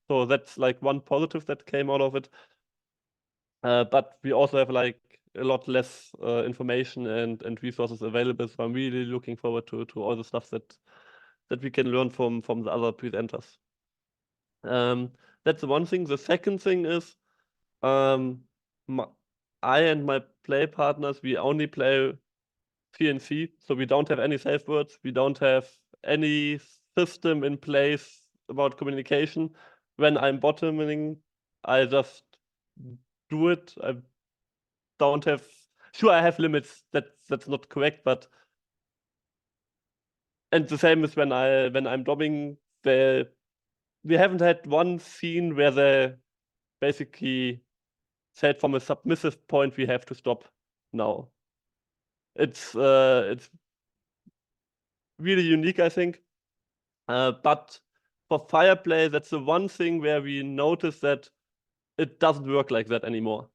So that's like one positive that came out of it. But we also have like a lot less information and resources available. So I'm really looking forward to all the stuff that we can learn from the other presenters. That's the one thing. The second thing is I and my play partners, we only play CNC, so we don't have any safe words. We don't have any system in place about communication. When I'm bottoming, I just do it. I don't have. Sure, I have limits. That's not correct, but and the same is when I'm dobbing. We haven't had one scene where they basically said from a submissive point we have to stop now. It's really unique, I think. But for Fireplay, that's the one thing where we notice that it doesn't work like that anymore.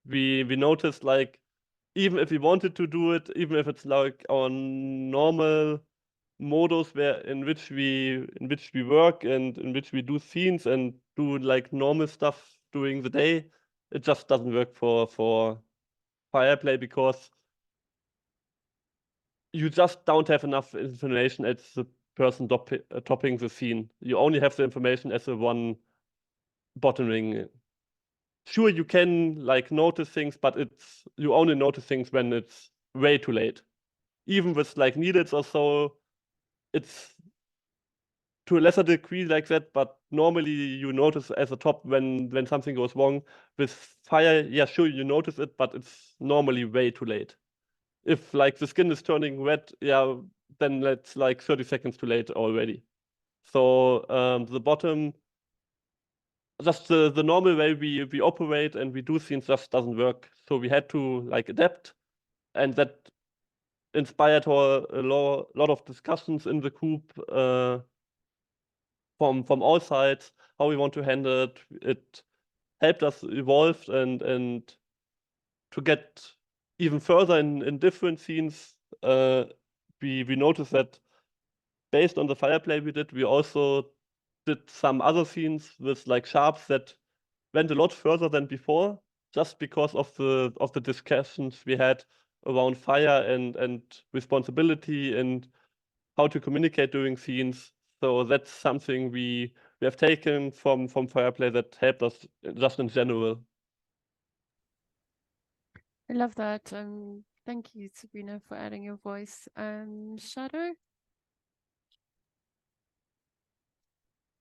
We noticed, like, even if we wanted to do it, even if it's like our normal modus in which we work and in which we do scenes and do like normal stuff during the day, it just doesn't work for Fireplay, because you just don't have enough information as the person topping the scene. You only have the information as the one bottoming. Sure, you can like notice things, but you only notice things when it's way too late. Even with like needles or so, it's to a lesser degree like that, but normally you notice as a top when something goes wrong. With fire, yeah, sure, you notice it, but it's normally way too late. If like the skin is turning red, yeah, then that's like 30 seconds too late already. So the bottom, just the normal way we operate and we do things just doesn't work. So we had to like adapt, and that inspired a lot of discussions in the group from all sides, how we want to handle it. It helped us evolve and to get even further in different scenes. We noticed that based on the fireplay we did, we also did some other scenes with like sharps that went a lot further than before, just because of the discussions we had around fire and responsibility and how to communicate during scenes. So that's something we have taken from fireplay that helped us just in general. I love that. Thank you, Sabrina, for adding your voice. Shadow?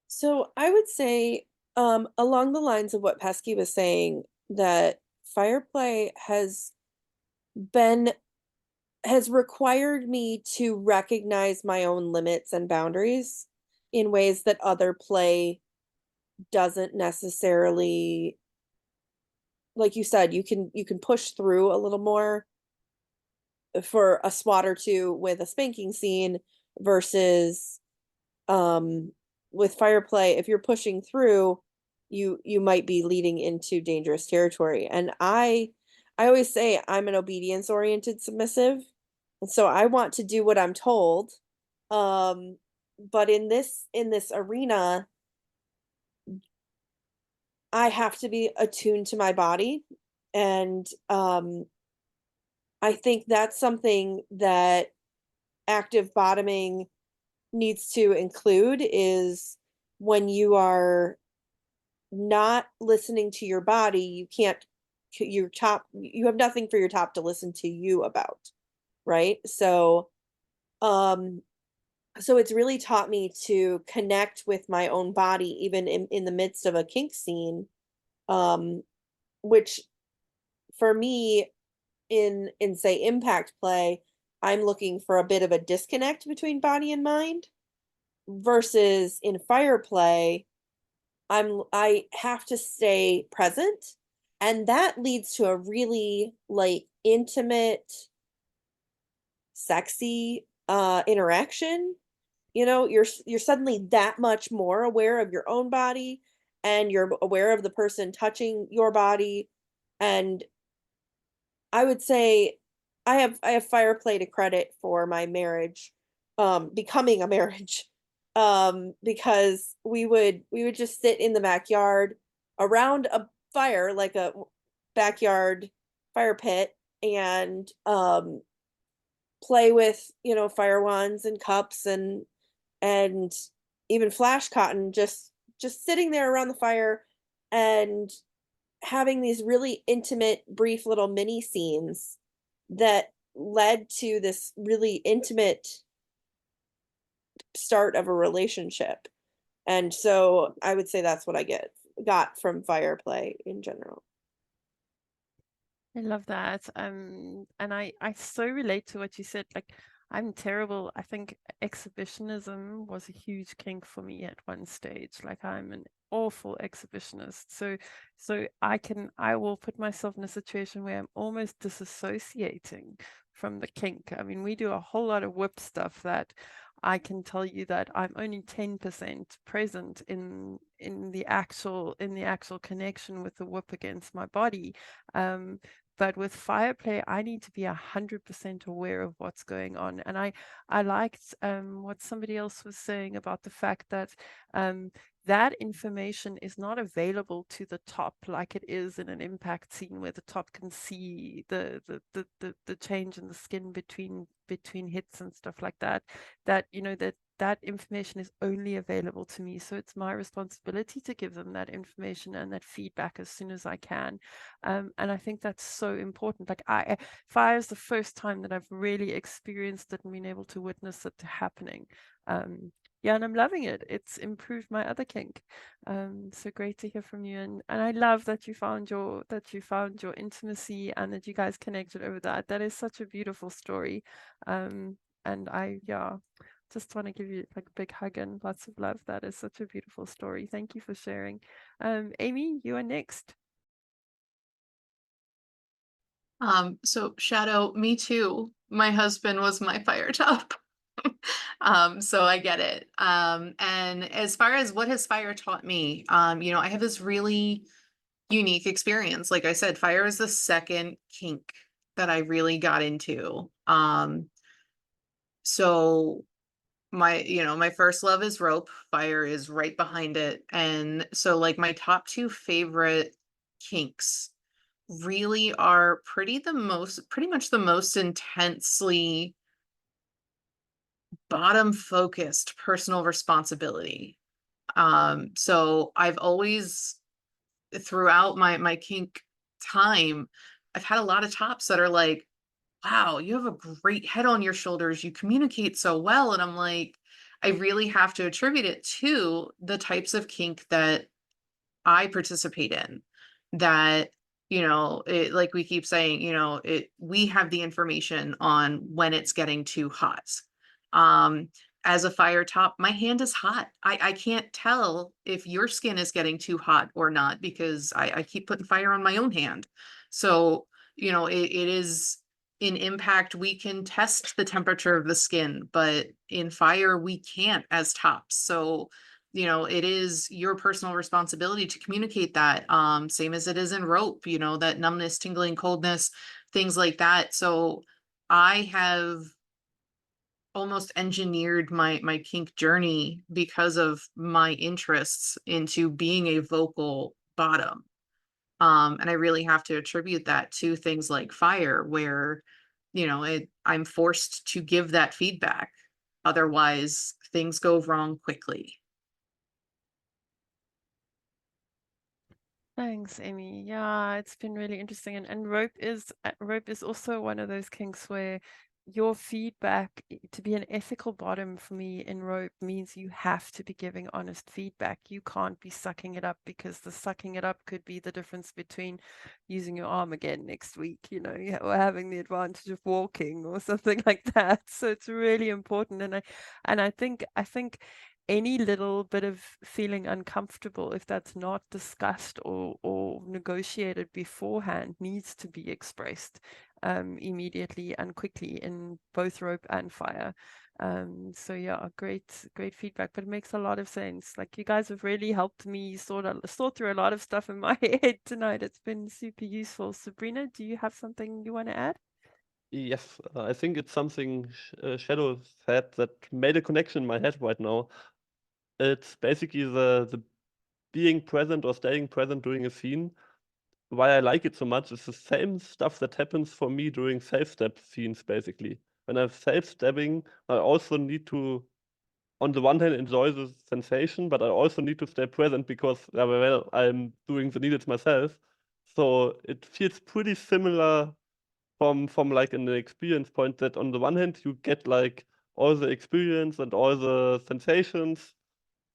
So I would say, along the lines of what Pesky was saying, that fireplay has required me to recognize my own limits and boundaries in ways that other play doesn't necessarily, like you said, you can push through a little more for a swat or two with a spanking scene versus with fireplay, if you're pushing through, you might be leading into dangerous territory. And I always say I'm an obedience oriented submissive, and so I want to do what I'm told. But in this arena, I have to be attuned to my body, and I think that's something that active bottoming needs to include, is when you are not listening to your body, you can't, you have nothing for your top to listen to you about, right? So it's really taught me to connect with my own body even in the midst of a kink scene, which for me, in say impact play, I'm looking for a bit of a disconnect between body and mind, versus in fire play, I have to stay present, and that leads to a really like intimate, sexy interaction. You know, you're suddenly that much more aware of your own body, and you're aware of the person touching your body. And I would say I have fire play to credit for my marriage becoming a marriage, because we would just sit in the backyard around a fire, like a backyard fire pit, and play with, you know, fire wands and cups and even flash cotton, just sitting there around the fire and having these really intimate, brief little mini scenes that led to this really intimate start of a relationship. And so I would say that's what I got from fire play in general. I love that. And I so relate to what you said. Like, I'm terrible. I think exhibitionism was a huge kink for me at one stage. Like, I'm an awful exhibitionist. So I will put myself in a situation where I'm almost disassociating from the kink. I mean, we do a whole lot of whip stuff that I can tell you that I'm only 10% present in the actual connection with the whip against my body. But with fire play, I need to be 100% aware of what's going on. And I liked what somebody else was saying about the fact that that information is not available to the top like it is in an impact scene, where the top can see the change in the skin between hits and stuff like that. That, you know, that information is only available to me. So it's my responsibility to give them that information and that feedback as soon as I can. And I think that's so important. Like, fire is the first time that I've really experienced it and been able to witness it happening. Yeah, and I'm loving it. It's improved my other kink. So great to hear from you. And I love that you found your intimacy and that you guys connected over that. That is such a beautiful story. I just want to give you like a big hug and lots of love. That is such a beautiful story. Thank you for sharing. Amy, you are next. So Shadow, me too. My husband was my fire top. So I get it. And as far as what has fire taught me, I have this really unique experience. Like I said, fire is the second kink that I really got into. So my first love is rope, fire is right behind it. And so like my top two favorite kinks really are pretty much the most intensely bottom focused personal responsibility. So I've always throughout my kink time, I've had a lot of tops that are like, wow, you have a great head on your shoulders, you communicate so well. And I'm like, I really have to attribute it to the types of kink that I participate in, that like we keep saying, we have the information on when it's getting too hot. um as a fire top, my hand is hot. I can't tell if your skin is getting too hot or not, because I keep putting fire on my own hand. So it is in impact, we can test the temperature of the skin, but in fire we can't as tops. So it is your personal responsibility to communicate that, same as it is in rope, that numbness, tingling, coldness, things like that. So I have almost engineered my kink journey because of my interests into being a vocal bottom. And I really have to attribute that to things like fire, where I'm forced to give that feedback, otherwise things go wrong quickly. Thanks, Amy. Yeah, it's been really interesting. And rope is also one of those kinks where your feedback, to be an ethical bottom for me in rope, means you have to be giving honest feedback. You can't be sucking it up, because the sucking it up could be the difference between using your arm again next week, or having the advantage of walking or something like that. So it's really important. And I think any little bit of feeling uncomfortable, if that's not discussed or negotiated beforehand, needs to be expressed immediately and quickly in both rope and fire. So yeah, great feedback, but it makes a lot of sense. Like, you guys have really helped me sort through a lot of stuff in my head tonight. It's been super useful. Sabrina, do you have something you want to add? Yes, I think it's something Shadow said that made a connection in my head right now. It's basically the being present or staying present during a scene. Why I like it so much is the same stuff that happens for me during self-stab scenes, basically. When I'm self-stabbing, I also need to, on the one hand, enjoy the sensation, but I also need to stay present because, well, I'm doing the needles myself. So it feels pretty similar from like an experience point, that on the one hand you get like all the experience and all the sensations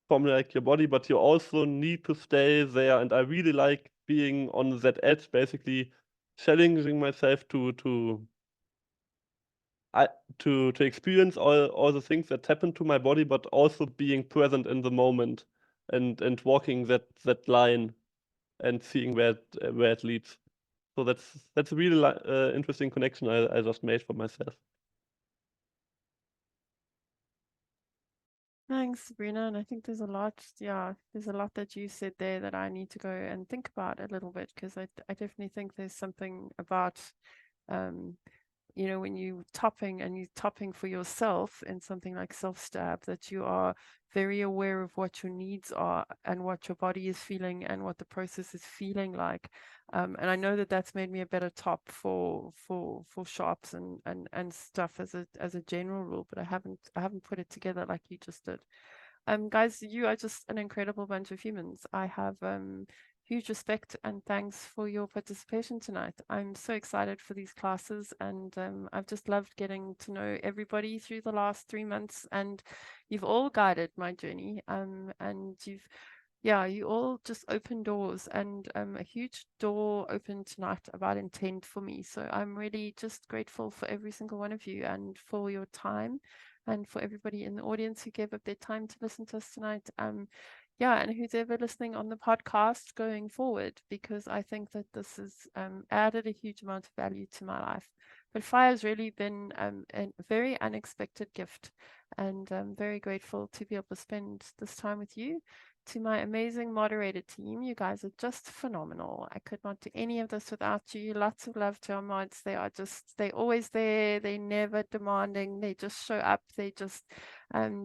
from like your body, but you also need to stay there. And I really like being on that edge, basically challenging myself to experience all the things that happen to my body, but also being present in the moment and walking that line and seeing where it leads. So that's a really interesting connection I just made for myself. Thanks, Sabrina. And I think there's a lot that you said there that I need to go and think about a little bit, because I definitely think there's something about, when you're topping for yourself in something like self-stab, that you are very aware of what your needs are and what your body is feeling and what the process is feeling like. And I know that that's made me a better top for sharps and stuff as a general rule, but I haven't put it together like you just did. Guys, you are just an incredible bunch of humans. I have huge respect and thanks for your participation tonight. I'm so excited for these classes, and I've just loved getting to know everybody through the last 3 months, and you've all guided my journey, and yeah, you all just open doors, and a huge door opened tonight about intent for me. So I'm really just grateful for every single one of you and for your time, and for everybody in the audience who gave up their time to listen to us tonight. Yeah, and who's ever listening on the podcast going forward, because I think that this has added a huge amount of value to my life. But fire has really been a very unexpected gift, and I'm very grateful to be able to spend this time with you. To my amazing moderator team, you guys are just phenomenal. I could not do any of this without you. Lots of love to our mods. They're always there. They're never demanding. They just show up. They just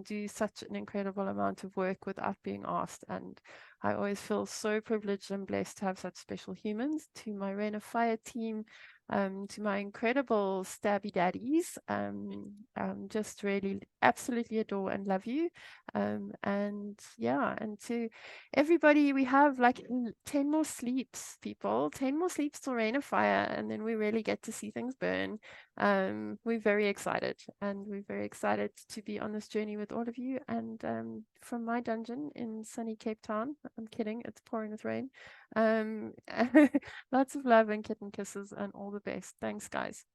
do such an incredible amount of work without being asked. And I always feel so privileged and blessed to have such special humans. To my Rain of Fire team, to my incredible stabby daddies, just really absolutely adore and love you. And yeah, and to everybody, we have like 10 more sleeps, people, 10 more sleeps till Rain of Fire, and then we really get to see things burn. We're very excited, and we're very excited to be on this journey with all of you. And from my dungeon in sunny Cape Town, I'm kidding, it's pouring with rain. Lots of love and kitten kisses and all the best. Thanks, guys.